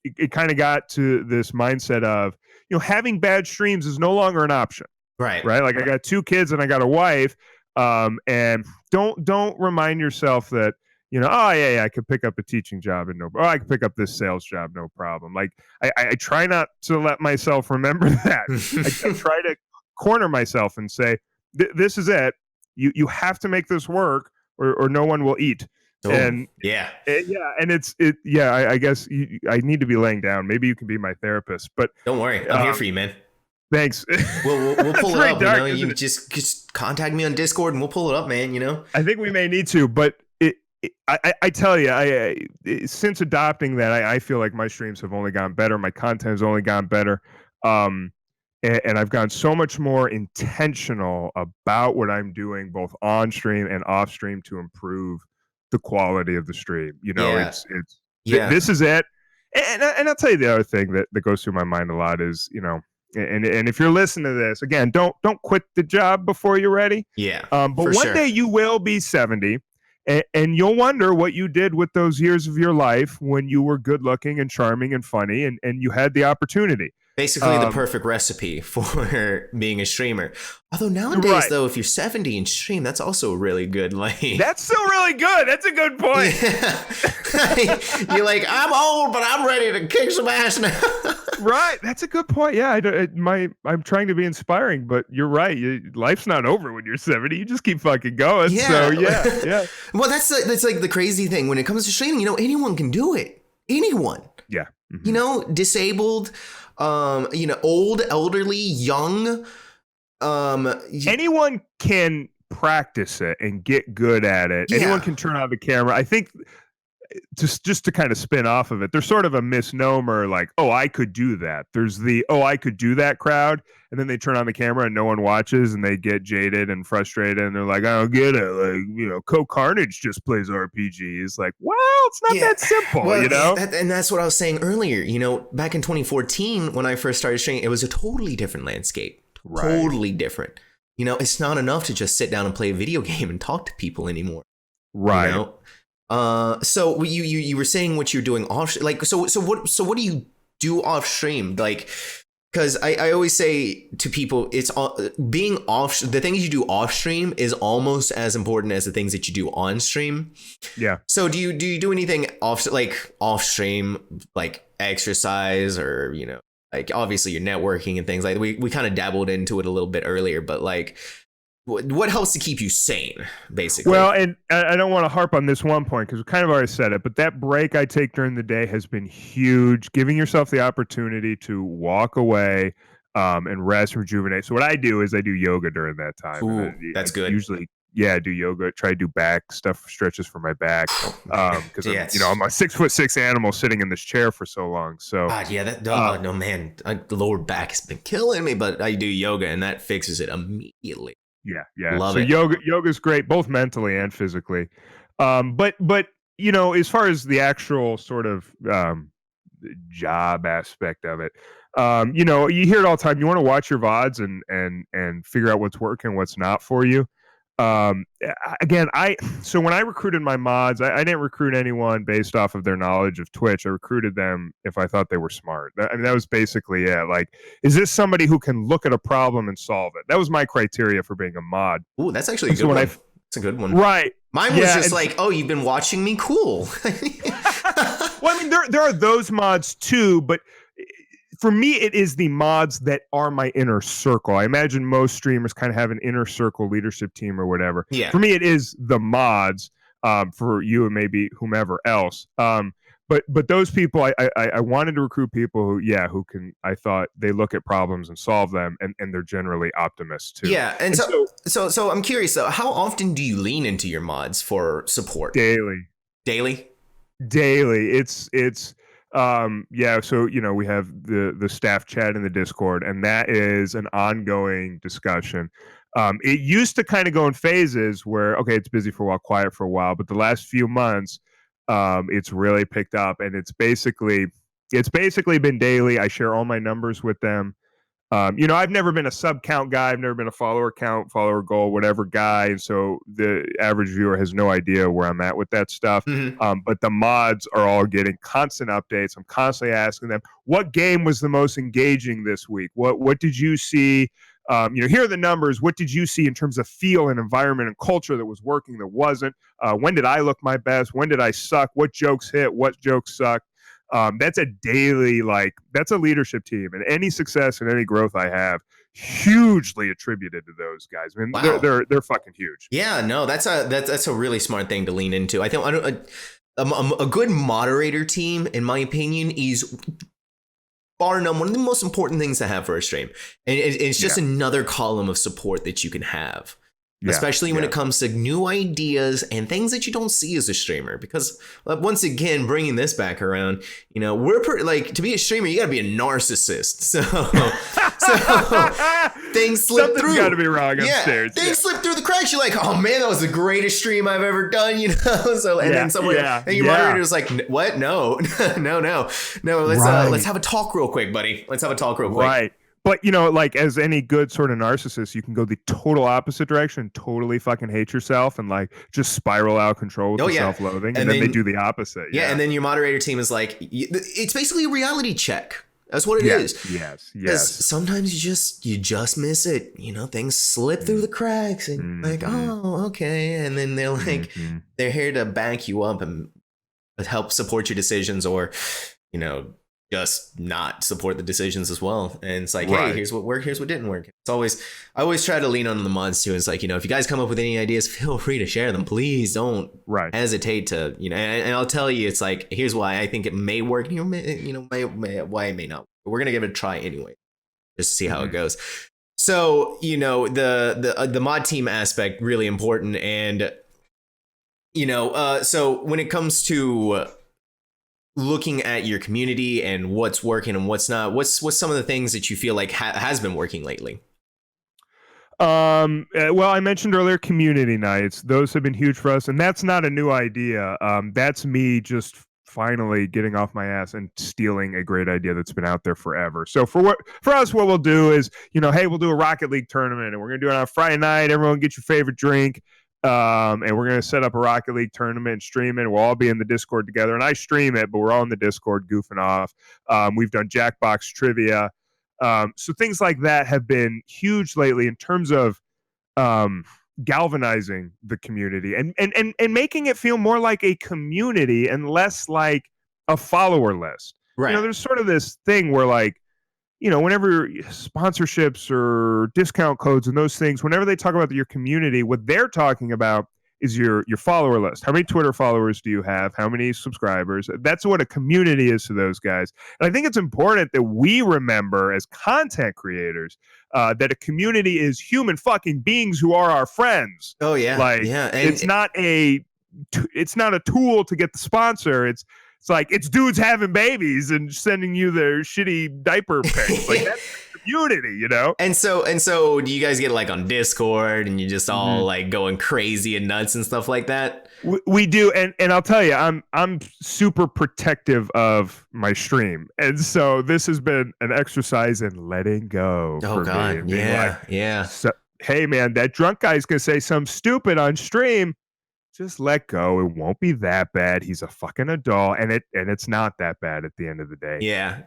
it kind of got to this mindset of, having bad streams is no longer an option, Right. right? Like I got 2 kids and I got a wife, and don't remind yourself that, oh yeah, I could pick up a teaching job and I could pick up this sales job, no problem. Like I try not to let myself remember that. I try to corner myself and say, this is it. You have to make this work, or no one will eat. Oh, And yeah. I guess I need to be laying down. Maybe you can be my therapist, but don't worry, I'm here for you, man. Thanks. We'll pull it up. Dark, you just contact me on Discord and we'll pull it up, man. I think we may need to, but I tell you, since adopting that, I feel like my streams have only gotten better. My content has only gotten better. And I've gotten so much more intentional about what I'm doing, both on stream and off stream, to improve the quality of the stream. This is it. And I'll tell you the other thing that goes through my mind a lot is, and if you're listening to this, again, don't quit the job before you're ready. Yeah. But one day you will be 70, and you'll wonder what you did with those years of your life when you were good looking and charming and funny, and you had the opportunity. Basically, the perfect recipe for being a streamer. Although nowadays, though, if you're 70 and stream, that's also really good. Like that's still really good. That's a good point. Yeah. You're like, I'm old, but I'm ready to kick some ass now. Right. That's a good point. Yeah. I'm trying to be inspiring, but you're right. Life's not over when you're 70. You just keep fucking going. Yeah. So yeah. Well, that's like the crazy thing when it comes to streaming. Anyone can do it. Anyone. Yeah. Mm-hmm. Disabled. Old, elderly, young. Anyone can practice it and get good at it. Yeah. Anyone can turn on the camera. I think just to kind of spin off of it, there's sort of a misnomer like, oh, I could do that. There's the, oh, I could do that crowd. And then they turn on the camera and no one watches and they get jaded and frustrated. And they're like, I don't get it. Like, Co Carnage just plays RPGs. Like, well, it's not that simple, And that's what I was saying earlier. Back in 2014, when I first started streaming, it was a totally different landscape. Right. Totally different. It's not enough to just sit down and play a video game and talk to people anymore. Right. So you were saying what you're doing off, like, so what do you do off stream? Like, because I always say to people, it's being off, the things you do off stream is almost as important as the things that you do on stream. Yeah. So do you do anything off stream, like exercise or, like obviously you're networking and things like that. We kind of dabbled into it a little bit earlier, but like, what helps to keep you sane, basically? Well, and I don't want to harp on this one point because we kind of already said it, but that break I take during the day has been huge. Giving yourself the opportunity to walk away and rest, rejuvenate. So what I do is I do yoga during that time. Ooh, that's good. Usually, I do yoga. Try to do back stuff, stretches for my back, because I'm a 6'6" animal sitting in this chair for so long. So God, yeah, no man, the lower back has been killing me, but I do yoga and that fixes it immediately. Yeah. Love so it. Yoga's great, both mentally and physically. But as far as the actual sort of job aspect of it, you hear it all the time. You want to watch your VODs and figure out what's working, what's not for you. Again, so when I recruited my mods, I didn't recruit anyone based off of their knowledge of Twitch. I recruited them if I thought they were smart. I mean, that was basically it. Like, is this somebody who can look at a problem and solve it? That was my criteria for being a mod. Ooh, that's actually a good one. That's a good one. Right. Mine was just like, oh, you've been watching me? Cool. Well, I mean, there are those mods too, but for me, it is the mods that are my inner circle. I imagine most streamers kind of have an inner circle leadership team or whatever. Yeah. For me, it is the mods. For you and maybe whomever else. But those people, I wanted to recruit people who can. I thought they look at problems and solve them, and they're generally optimists too. Yeah, and so I'm curious though, how often do you lean into your mods for support? Daily. It's. So we have the staff chat in the Discord, and that is an ongoing discussion. It used to kind of go in phases where, okay, it's busy for a while, quiet for a while, but the last few months, it's really picked up, and it's basically been daily. I share all my numbers with them. I've never been a sub count guy. I've never been a follower count, follower goal, whatever guy. And so the average viewer has no idea where I'm at with that stuff. Mm-hmm. But the mods are all getting constant updates. I'm constantly asking them, what game was the most engaging this week? What did you see? Here are the numbers. What did you see in terms of feel and environment and culture that was working, that wasn't? When did I look my best? When did I suck? What jokes hit? What jokes suck? That's a daily, that's a leadership team, and any success and any growth I have hugely attributed to those guys. I mean, Wow. they're fucking huge. Yeah, no, that's a really smart thing to lean into. I think a good moderator team, in my opinion, is bar none one of the most important things to have for a stream, and it's just another column of support that you can have. Especially when it comes to new ideas and things that you don't see as a streamer. Because once again, bringing this back around, we're to be a streamer, you got to be a narcissist. So things slip through. Something's got to be wrong upstairs. Things slip through the cracks. You're like, oh man, that was the greatest stream I've ever done. So then someone and your moderator was like, what? No. Let's have a talk real quick, buddy. Let's have a talk real quick. Right. But, as any good sort of narcissist, you can go the total opposite direction, totally fucking hate yourself and just spiral out of control with the self-loathing. And then they do the opposite. Yeah. And then your moderator team is like, it's basically a reality check. That's what it is. Yes. Sometimes you just miss it. Things slip through the cracks and oh, okay. And then they're like, they're here to back you up and help support your decisions, or, just not support the decisions as well. And it's like, hey, here's what worked, here's what didn't work. I always try to lean on the mods too. It's like, if you guys come up with any ideas, feel free to share them. Please don't hesitate to, and I'll tell you, it's like, here's why I think it may work, why it may not. But we're going to give it a try anyway, just to see how it goes. So, the mod team aspect, really important. And, so when it comes to looking at your community and what's working and what's not, what's some of the things that you feel like has been working lately? Well, I mentioned earlier community nights. Those have been huge for us, and that's not a new idea. That's me just finally getting off my ass and stealing a great idea that's been out there forever. So for us, what we'll do is, hey, we'll do a Rocket League tournament, and we're gonna do it on a Friday night. Everyone get your favorite drink. And we're going to set up a Rocket League tournament and stream it. We'll all be in the Discord together, and I stream it, but we're all in the Discord goofing off. We've done Jackbox trivia. So things like that have been huge lately in terms of galvanizing the community and making it feel more like a community and less like a follower list. Right. There's sort of this thing where whenever sponsorships or discount codes and those things, whenever they talk about your community, what they're talking about is your follower list. How many Twitter followers do you have? How many subscribers? That's what a community is to those guys. And I think it's important that we remember as content creators that a community is human fucking beings who are our friends. Oh yeah. And it's not a tool to get the sponsor. It's like, it's dudes having babies and sending you their shitty diaper pics. That's the community, And so do you guys get on Discord and you just all going crazy and nuts and stuff like that? We do. And I'll tell you, I'm super protective of my stream. And so this has been an exercise in letting go. Oh God. Yeah. So, hey man, that drunk guy's going to say something stupid on stream. Just let go. It won't be that bad. He's a fucking adult, and it's not that bad at the end of the day. Yeah.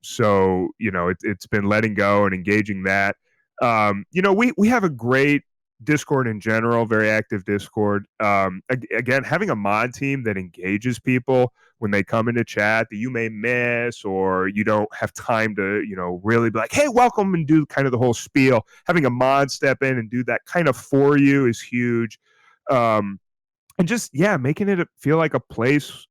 So it's been letting go and engaging that. We have a great Discord in general, very active Discord. Again, having a mod team that engages people when they come into chat that you may miss or you don't have time to, really be like, hey, welcome, and do kind of the whole spiel. Having a mod step in and do that kind of for you is huge. And just, making it feel like a place.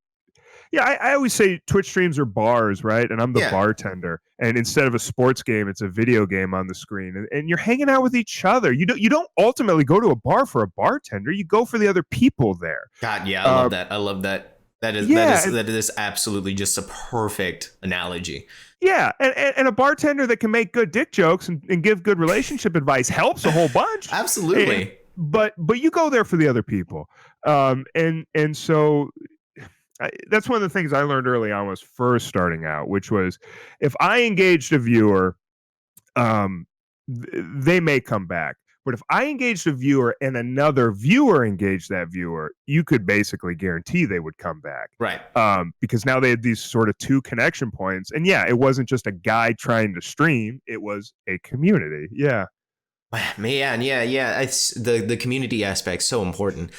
Yeah, I always say Twitch streams are bars, right? And I'm the bartender. And instead of a sports game, it's a video game on the screen. And you're hanging out with each other. You don't ultimately go to a bar for a bartender. You go for the other people there. God, yeah, I love that. That is absolutely just a perfect analogy. Yeah, and a bartender that can make good dick jokes and give good relationship advice helps a whole bunch. Absolutely. But you go there for the other people. And so that's one of the things I learned early on was first starting out, which was if I engaged a viewer, they may come back. But if I engaged a viewer and another viewer engaged that viewer, you could basically guarantee they would come back. Right. Because now they had these sort of two connection points. And yeah, it wasn't just a guy trying to stream, it was a community. Yeah. Man, yeah. It's the community aspect so important.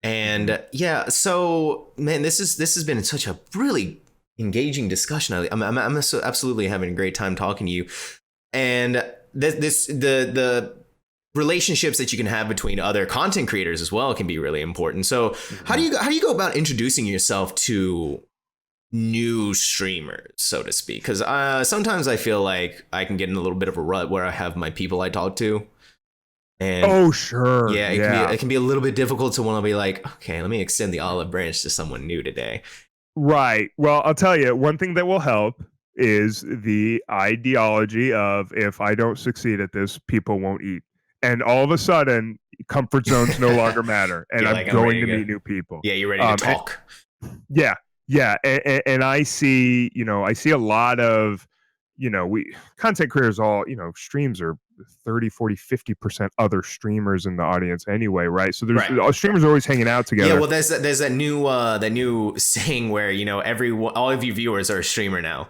And yeah, so man, this has been such a really engaging discussion. I'm absolutely having a great time talking to you. And the relationships that you can have between other content creators as well can be really important. So how do you go about introducing yourself to new streamers, so to speak? Because sometimes I feel like I can get in a little bit of a rut where I have my people I talk to. And sure. Yeah, it can be a little bit difficult to want to be like, okay, let me extend the olive branch to someone new today. Right. Well, I'll tell you, one thing that will help is the ideology of if I don't succeed at this, people won't eat. And all of a sudden, comfort zones no longer matter. And I'm going to meet new people. Yeah, you're ready to talk. Yeah. And I see a lot of, content creators all, streams are 30, 40, 50% other streamers in the audience anyway, right? So there's streamers are always hanging out together. Yeah, well, there's that new saying where, all of you viewers are a streamer now.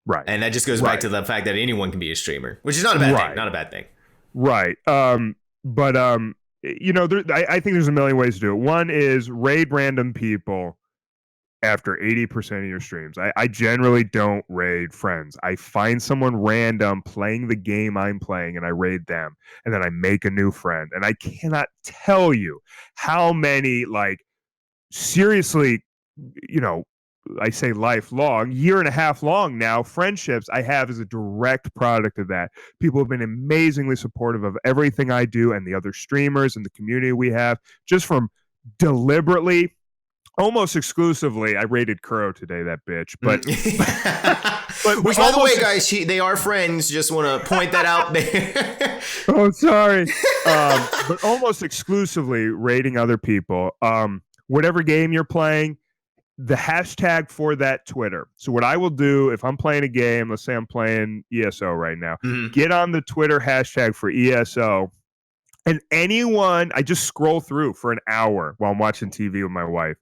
Right. And that just goes back to the fact that anyone can be a streamer, which is not a bad thing. Not a bad thing. Right. But I think there's a million ways to do it. One is raid random people after 80% of your streams. I generally don't raid friends. I find someone random playing the game I'm playing and I raid them. And then I make a new friend. And I cannot tell you how many, seriously, I say lifelong, year and a half long now, friendships I have as a direct product of that. People have been amazingly supportive of everything I do and the other streamers and the community we have, just from deliberately, almost exclusively. I rated Kuro today, that bitch. But which, by the way, guys, they are friends. Just want to point that out there. Oh, sorry. But almost exclusively rating other people. Whatever game you're playing, the hashtag for that Twitter. So what I will do if I'm playing a game, let's say I'm playing ESO right now, get on the Twitter hashtag for ESO. And I just scroll through for an hour while I'm watching TV with my wife.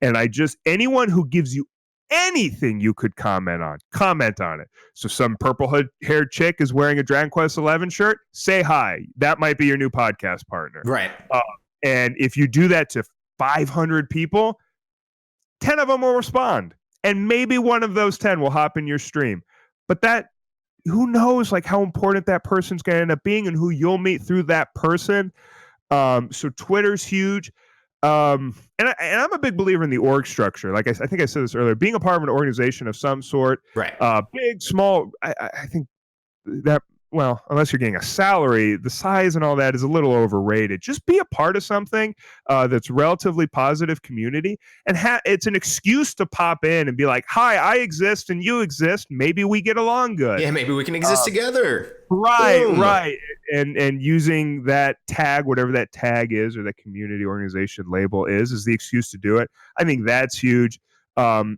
And anyone who gives you anything you could comment on it. So some purple-haired chick is wearing a Dragon Quest XI shirt, say hi. That might be your new podcast partner. Right. And if you do that to 500 people, 10 of them will respond. And maybe one of those 10 will hop in your stream. But who knows how important that person's going to end up being and who you'll meet through that person. So Twitter's huge. And I'm a big believer in the org structure. I think I said this earlier, being a part of an organization of some sort, right? Big, small. I think that, well, unless you're getting a salary, the size and all that is a little overrated. Just be a part of something that's relatively positive community, and it's an excuse to pop in and be like, "Hi, I exist and you exist. Maybe we get along good. Yeah, maybe we can exist together." Right, Boom. right. And using that tag, whatever that tag is, or that community organization label is the excuse to do it. I think that's huge. And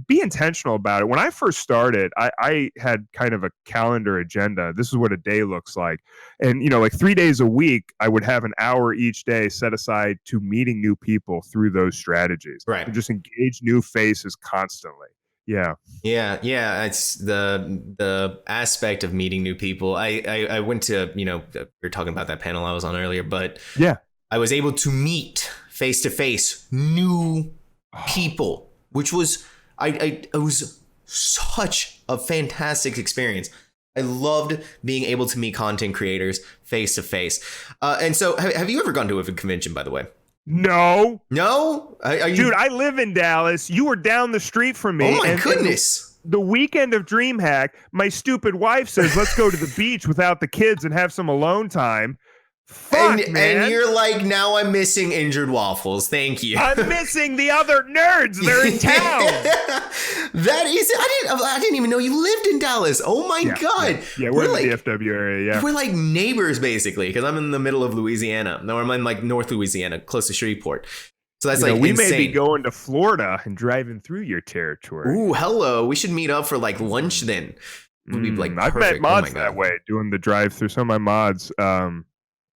be intentional about it. When I first started, I had kind of a calendar agenda. This is what a day looks like. And, 3 days a week, I would have an hour each day set aside to meeting new people through those strategies. Right. And just engage new faces constantly. Yeah. Yeah. It's the aspect of meeting new people. I went to, we were talking about that panel I was on earlier, but yeah, I was able to meet face to face new people, which was it was such a fantastic experience. I loved being able to meet content creators face to face. And so have you ever gone to a convention, by the way? No. Dude, I live in Dallas. You were down the street from me. Oh my goodness. The weekend of DreamHack, my stupid wife says, let's go to the beach without the kids and have some alone time. Fuck, man. And you're like, now I'm missing injured waffles. Thank you. I'm missing the other nerds. They're in town. That is, I didn't even know you lived in Dallas. Oh my God. Yeah, we're in the DFW area. Yeah, we're like neighbors basically, because I'm in the middle of Louisiana. No, I'm in like North Louisiana, close to Shreveport. So that's like we insane. may be going to Florida and driving through your territory. Ooh, hello. We should meet up for like lunch then. Would be like I've met mods that way, doing the drive through. Some of my mods,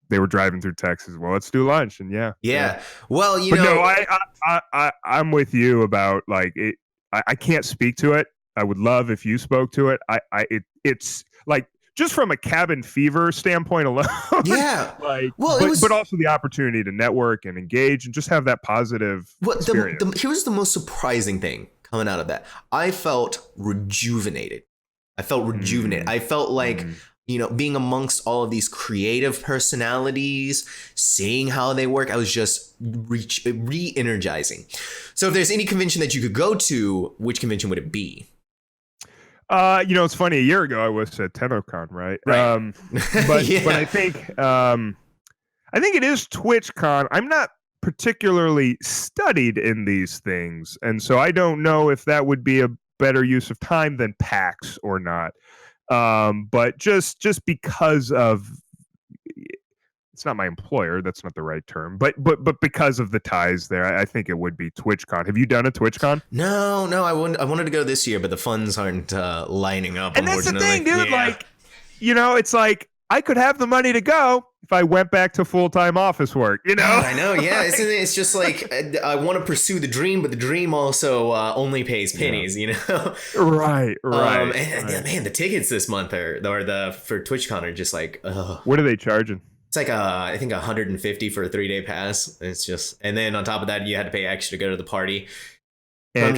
they were driving through Texas. Well, let's do lunch, and yeah. Well, I'm with you about like it. I can't speak to it. I would love if you spoke to it. It's like just from a cabin fever standpoint alone. Yeah. But also the opportunity to network and engage and just have that positive experience. Here's the most surprising thing coming out of that. I felt rejuvenated. I felt like, being amongst all of these creative personalities, seeing how they work, I was just re-energizing. So if there's any convention that you could go to, which convention would it be? It's funny. A year ago, I was at TennoCon, right? But I think it is TwitchCon. I'm not particularly studied in these things, and so I don't know if that would be a better use of time than PAX or not. But just because of, it's not my employer, that's not the right term, but because of the ties there, I think it would be TwitchCon. Have you done a TwitchCon? No, I wanted to go this year, but the funds aren't lining up. And that's the thing, dude. Yeah. Like, it's like I could have the money to go if I went back to full-time office work, I know, yeah. It's just like I want to pursue the dream, but the dream also only pays pennies, Right. Man, the tickets this month for TwitchCon are just like, what are they charging? It's like I think $150 for a 3-day pass. It's just, and then on top of that, you had to pay extra to go to the party. And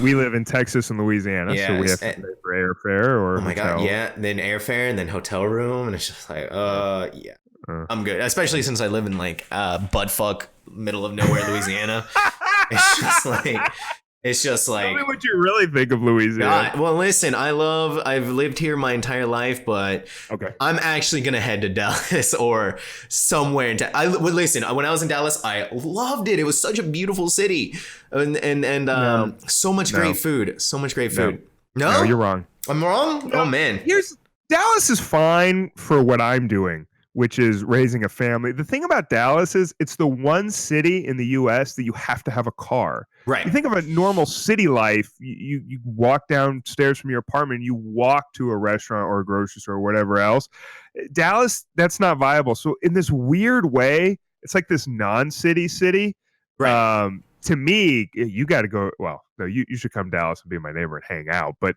we live in Texas and Louisiana, so we have to pay for airfare or oh my God, yeah. Then airfare and then hotel room, and it's just like, I'm good. Especially since I live in like buttfuck middle of nowhere, Louisiana. It's just like. Tell me what you really think of Louisiana. Well, listen, I've lived here my entire life, but okay. I'm actually gonna head to Dallas or somewhere. Listen, when I was in Dallas, I loved it. It was such a beautiful city, and so much great food. So much great food. No, you're wrong. I'm wrong. No, oh man, Dallas is fine for what I'm doing, which is raising a family. The thing about Dallas is it's the one city in the U.S. that you have to have a car. Right. You think of a normal city life, you walk downstairs from your apartment, you walk to a restaurant or a grocery store or whatever else. Dallas, that's not viable. So in this weird way, it's like this non-city city. Right. To me, you got to go. Well, no, you should come to Dallas and be my neighbor and hang out. But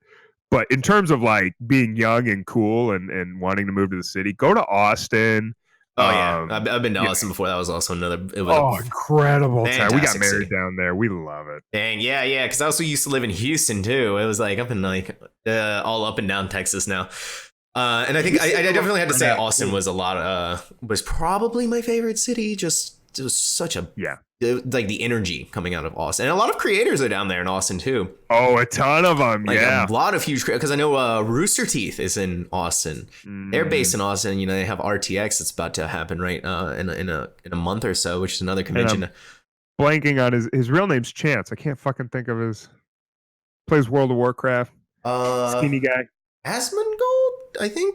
in terms of like being young and cool and wanting to move to the city, go to Austin. Oh yeah, I've been to Austin before. That was also another. It was incredible time. We got married city down there. We love it. Dang, yeah. Because I also used to live in Houston too. It was like up in like all up and down Texas now. And I think I definitely had to say Austin was was probably my favorite city. Just it was such a like the energy coming out of Austin, and a lot of creators are down there in Austin too. Oh, a ton of them. Like a lot of huge, because I know Rooster Teeth is in Austin. They're based in Austin. They have RTX that's about to happen right in a month or so, which is another convention. Blanking on his real name's Chance. I can't fucking think of his. Plays World of Warcraft. Skinny guy. Asmongold, I think.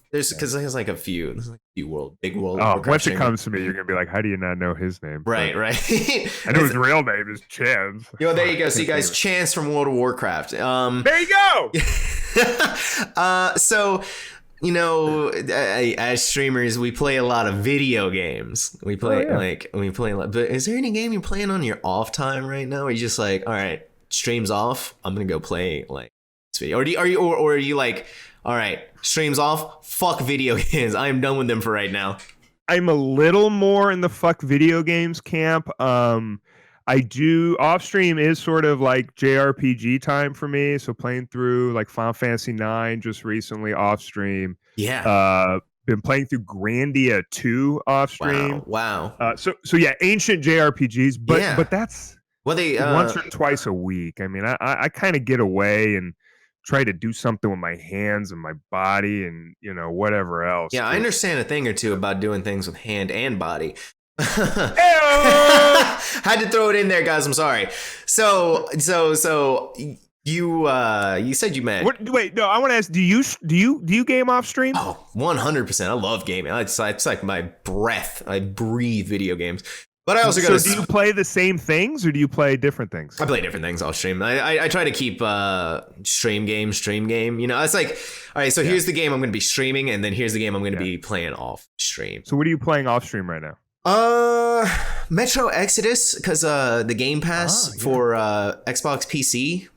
Because there's like a few. There's like a few big world. Oh, once it comes to me, you're gonna be like, how do you not know his name? Right. I know his real name is Chance. There you go. So you guys, Chance from World of Warcraft. There you go. So, as streamers, we play a lot of video games. We play a lot. But is there any game you're playing on your off time right now? Or are you just like, all right, stream's off, I'm gonna go play like this video? Or are you like, all right, stream's off, fuck video games, I am done with them for right now? I'm a little more in the fuck video games camp. I do off stream is sort of like JRPG time for me. So playing through like Final Fantasy 9 just recently off stream. Yeah. Been playing through Grandia 2 off stream. Wow. So yeah, ancient JRPGs, but that's they once or twice a week. I mean, I kind of get away and try to do something with my hands and my body and whatever else. Yeah, I understand a thing or two about doing things with hand and body. Had to throw it in there, guys. I'm sorry. So you said you met. Wait, no. I want to ask. Do you game off stream? Oh, 100%. I love gaming. It's like my breath. I breathe video games. But I also do you play the same things or do you play different things? I play different things off stream. I try to keep stream game. It's like, all right, so here's the game I'm going to be streaming, and then here's the game I'm going to be playing off stream. So what are you playing off stream right now? Metro Exodus, because the Game Pass for Xbox PC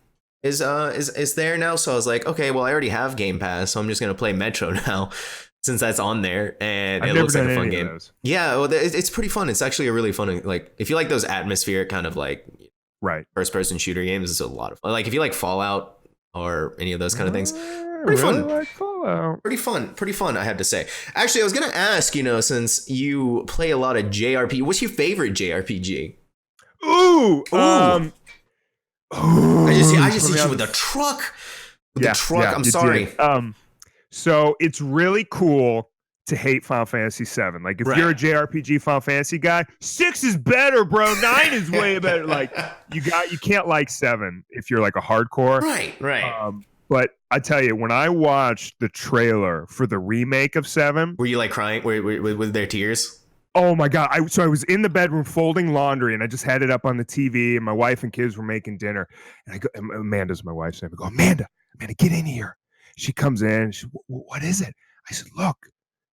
is there now. So I was like, okay, well, I already have Game Pass, so I'm just going to play Metro now. Since that's on there, and it looks like a fun game. Yeah, well, it's pretty fun. It's actually a really fun, like, if you like those atmospheric kind of like first-person shooter games, it's a lot of fun. Like if you like Fallout or any of those kind of things, pretty fun. Like Fallout. Pretty fun, I have to say. Actually, I was gonna ask, since you play a lot of JRPG, what's your favorite JRPG? Ooh. I just hit you with a truck. I'm sorry. So it's really cool to hate Final Fantasy VII. Like if you're a JRPG Final Fantasy guy, 6 is better, bro. 9 is way better. Like you can't like 7 if you're like a hardcore. Right. But I tell you, when I watched the trailer for the remake of 7, were you like crying? Were there tears? Oh my God. I was in the bedroom folding laundry and I just had it up on the TV and my wife and kids were making dinner. And I go, Amanda's my wife's name. I go, Amanda, get in here. She comes in. What is it? I said, look,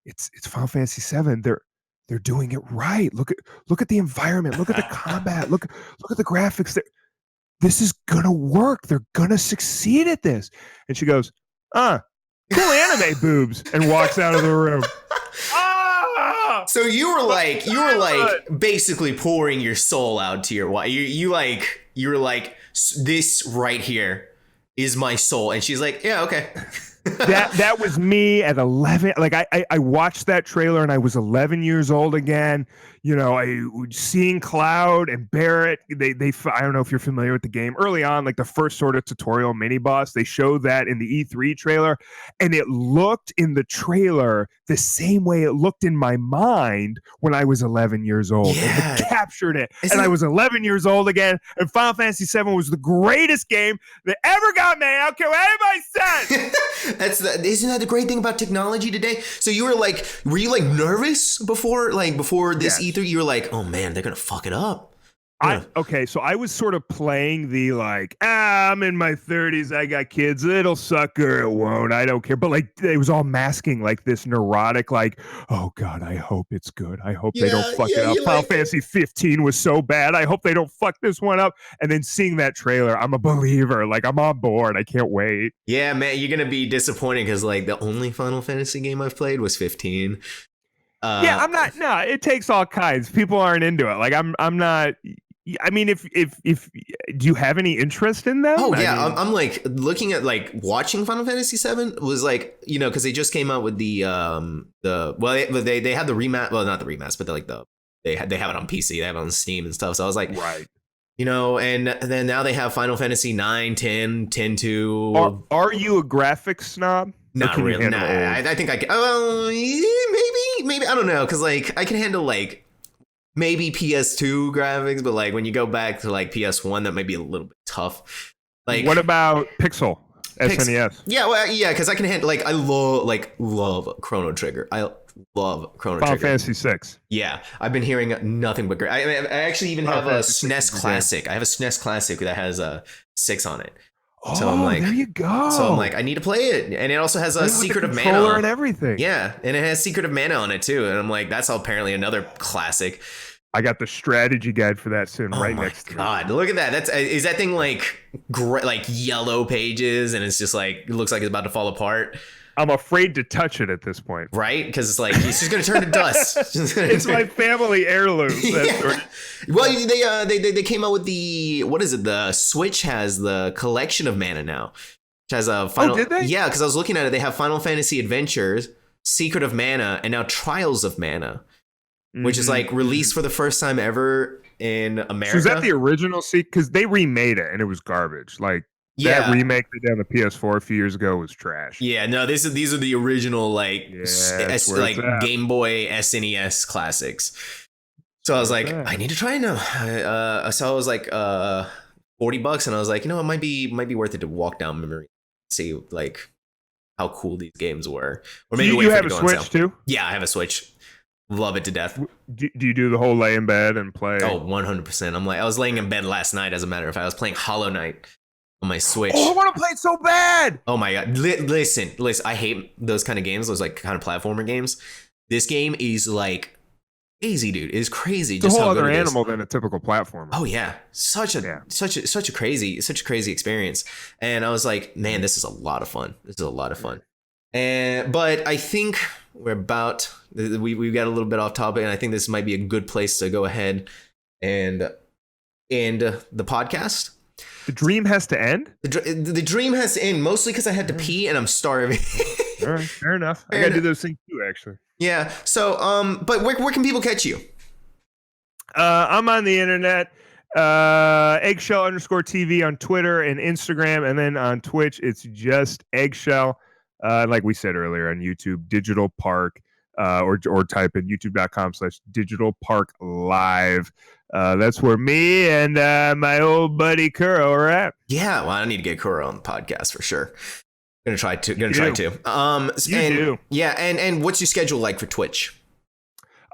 it's Final Fantasy VII. They're doing it right. Look at the environment. Look at the combat. Look at the graphics. This is gonna work. They're gonna succeed at this. And she goes, cool anime boobs, and walks out of the room. So you were like basically pouring your soul out to your wife. You were like, this right here is my soul, and she's like, yeah, okay. that was me at 11. Like I watched that trailer and I was 11 years old again. I seeing Cloud and Barrett. They I don't know if you're familiar with the game. Early on, like the first sort of tutorial mini boss, they showed that in the E3 trailer, and it looked in the trailer the same way it looked in my mind when I was 11 years old. Yeah. And it captured it, and I was 11 years old again. And Final Fantasy VII was the greatest game that ever got made. I don't care what anybody says. Isn't that the great thing about technology today? So were you like nervous before this E3? You were like, oh man, they're gonna fuck it up. So I was sort of playing the like, I'm in my 30s, I got kids, it'll suck or it won't, I don't care. But like it was all masking like this neurotic, like, oh God, I hope it's good. I hope they don't fuck it up. Final Fantasy 15 was so bad. I hope they don't fuck this one up. And then seeing that trailer, I'm a believer. Like I'm on board. I can't wait. Yeah, man, you're gonna be disappointed because like the only Final Fantasy game I've played was 15. I'm not. No, it takes all kinds. People aren't into it. Like I'm not. I mean, if do you have any interest in them? Oh yeah, I'm like looking at like watching Final Fantasy VII was like, because they just came out with they had the remaster. Well, not the remaster, but they have it on PC. They have it on Steam and stuff. So I was like, right. And then now they have Final Fantasy 9, 10, 10-2. Are you a graphics snob? Not really. Nah, I think I can. Maybe I don't know, because like I can handle like maybe PS2 graphics, but like when you go back to like PS1, that might be a little bit tough. Like, what about Pixel? SNES? Yeah, well, yeah, because I can handle like I love Chrono Trigger. I love Chrono Trigger. Final Fantasy 6. Yeah, I've been hearing nothing but great. I actually even have a SNES Classic. I have a SNES Classic that has a 6 on it. So I'm like, there you go. So I'm like, I need to play it, and it also has a Secret of Mana and everything. Yeah, and it has Secret of Mana on it too, and I'm like, that's apparently another classic. I got the strategy guide for that soon, right next to me. God, look at that! Is that thing like yellow pages, and it's just like it looks like it's about to fall apart. I'm afraid to touch it at this point. Right? Because it's like it's just gonna turn to dust. It's my family heirloom. Yeah. Well, they came out with what is it? The Switch has the collection of mana now. Which has a final. Oh, did they? Yeah, because I was looking at it. They have Final Fantasy Adventures, Secret of Mana, and now Trials of Mana, which is like released for the first time ever in America. So is that the original? Because they remade it and it was garbage. Like That Yeah. remake they did on the PS4 a few years ago was trash. Yeah, no, these are the original like That's where it's at. Game Boy SNES classics. So I was Where it's like, at. I need to try it now. So I was like, $40, and I was like, it might be worth it to walk down memory, see like how cool these games were, or maybe You wait for it have to a go on sale. Switch too? Yeah, I have a Switch. Love it to death. Do you do the whole lay in bed and play? Oh, 100%. I was laying in bed last night. As a matter of fact, I was playing Hollow Knight on my Switch. Oh, I want to play it so bad. Oh my god! Listen. I hate those kind of games. Those like kind of platformer games. This game is like crazy, dude. It's crazy. It's Just a whole how good other it is. animal than a typical platformer. Oh yeah, such a crazy experience. And I was like, man, this is a lot of fun. But I think we've got a little bit off topic, and I think this might be a good place to go ahead and end the podcast. The dream has to end? The dream has to end, mostly because I had to pee and I'm starving. All right, fair enough. I gotta do those things too, actually. Yeah. So, but where can people catch you? I'm on the internet. Eggshell_TV on Twitter and Instagram, and then on Twitch, it's just Eggshell. Like we said earlier on YouTube, Digital Park, or type in youtube.com/Digital Park Live. That's where me and my old buddy Kuro are at. Yeah, well, I need to get Kuro on the podcast for sure. Gonna try to. Yeah, and what's your schedule like for Twitch?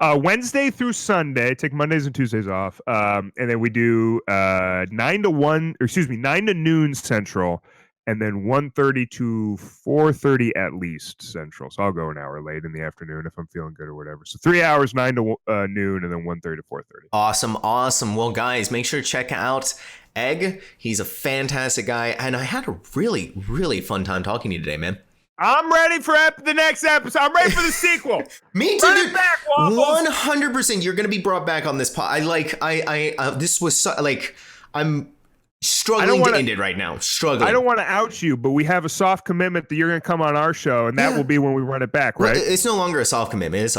Wednesday through Sunday. Take Mondays and Tuesdays off, and then we do 9 to noon Central, and then 1:30 to 4:30 at least Central. So I'll go an hour late in the afternoon if I'm feeling good or whatever. So 3 hours, 9 to noon, and then 1:30 to 4:30. Awesome. Well, guys, make sure to check out Egg. He's a fantastic guy, and I had a really, really fun time talking to you today, man. I'm ready for the next episode. I'm ready for the sequel. Me too, dude. 100%. You're gonna be brought back on this pod. This was I'm struggling to end it right now. I don't want to out you, but we have a soft commitment that you're going to come on our show, and that will be when we run it back, right? Well, it's no longer a soft commitment. It's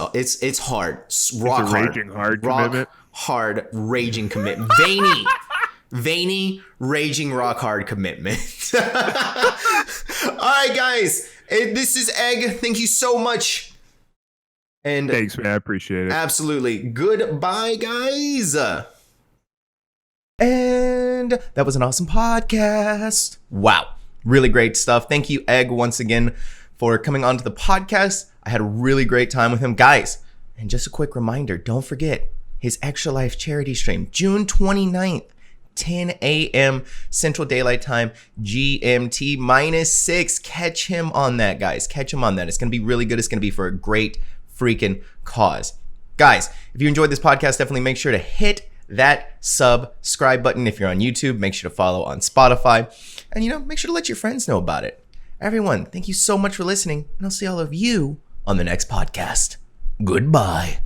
hard. Rock hard. Raging hard commitment. Hard raging commitment. Veiny, raging, rock hard commitment. All right, guys. This is Egg. Thank you so much. And thanks, man. I appreciate it. Absolutely. Goodbye, guys. And that was an awesome podcast. Wow. Really great stuff. Thank you, Egg, once again for coming onto the podcast. I had a really great time with him. Guys, and just a quick reminder, don't forget his Extra Life charity stream, June 29th, 10 a.m. Central Daylight Time, GMT -6. Catch him on that, guys. Catch him on that. It's going to be really good. It's going to be for a great freaking cause. Guys, if you enjoyed this podcast, definitely make sure to hit that subscribe button. If you're on YouTube, make sure to follow on Spotify, and make sure to let your friends know about it. Everyone, thank you so much for listening, and I'll see all of you on the next podcast. Goodbye.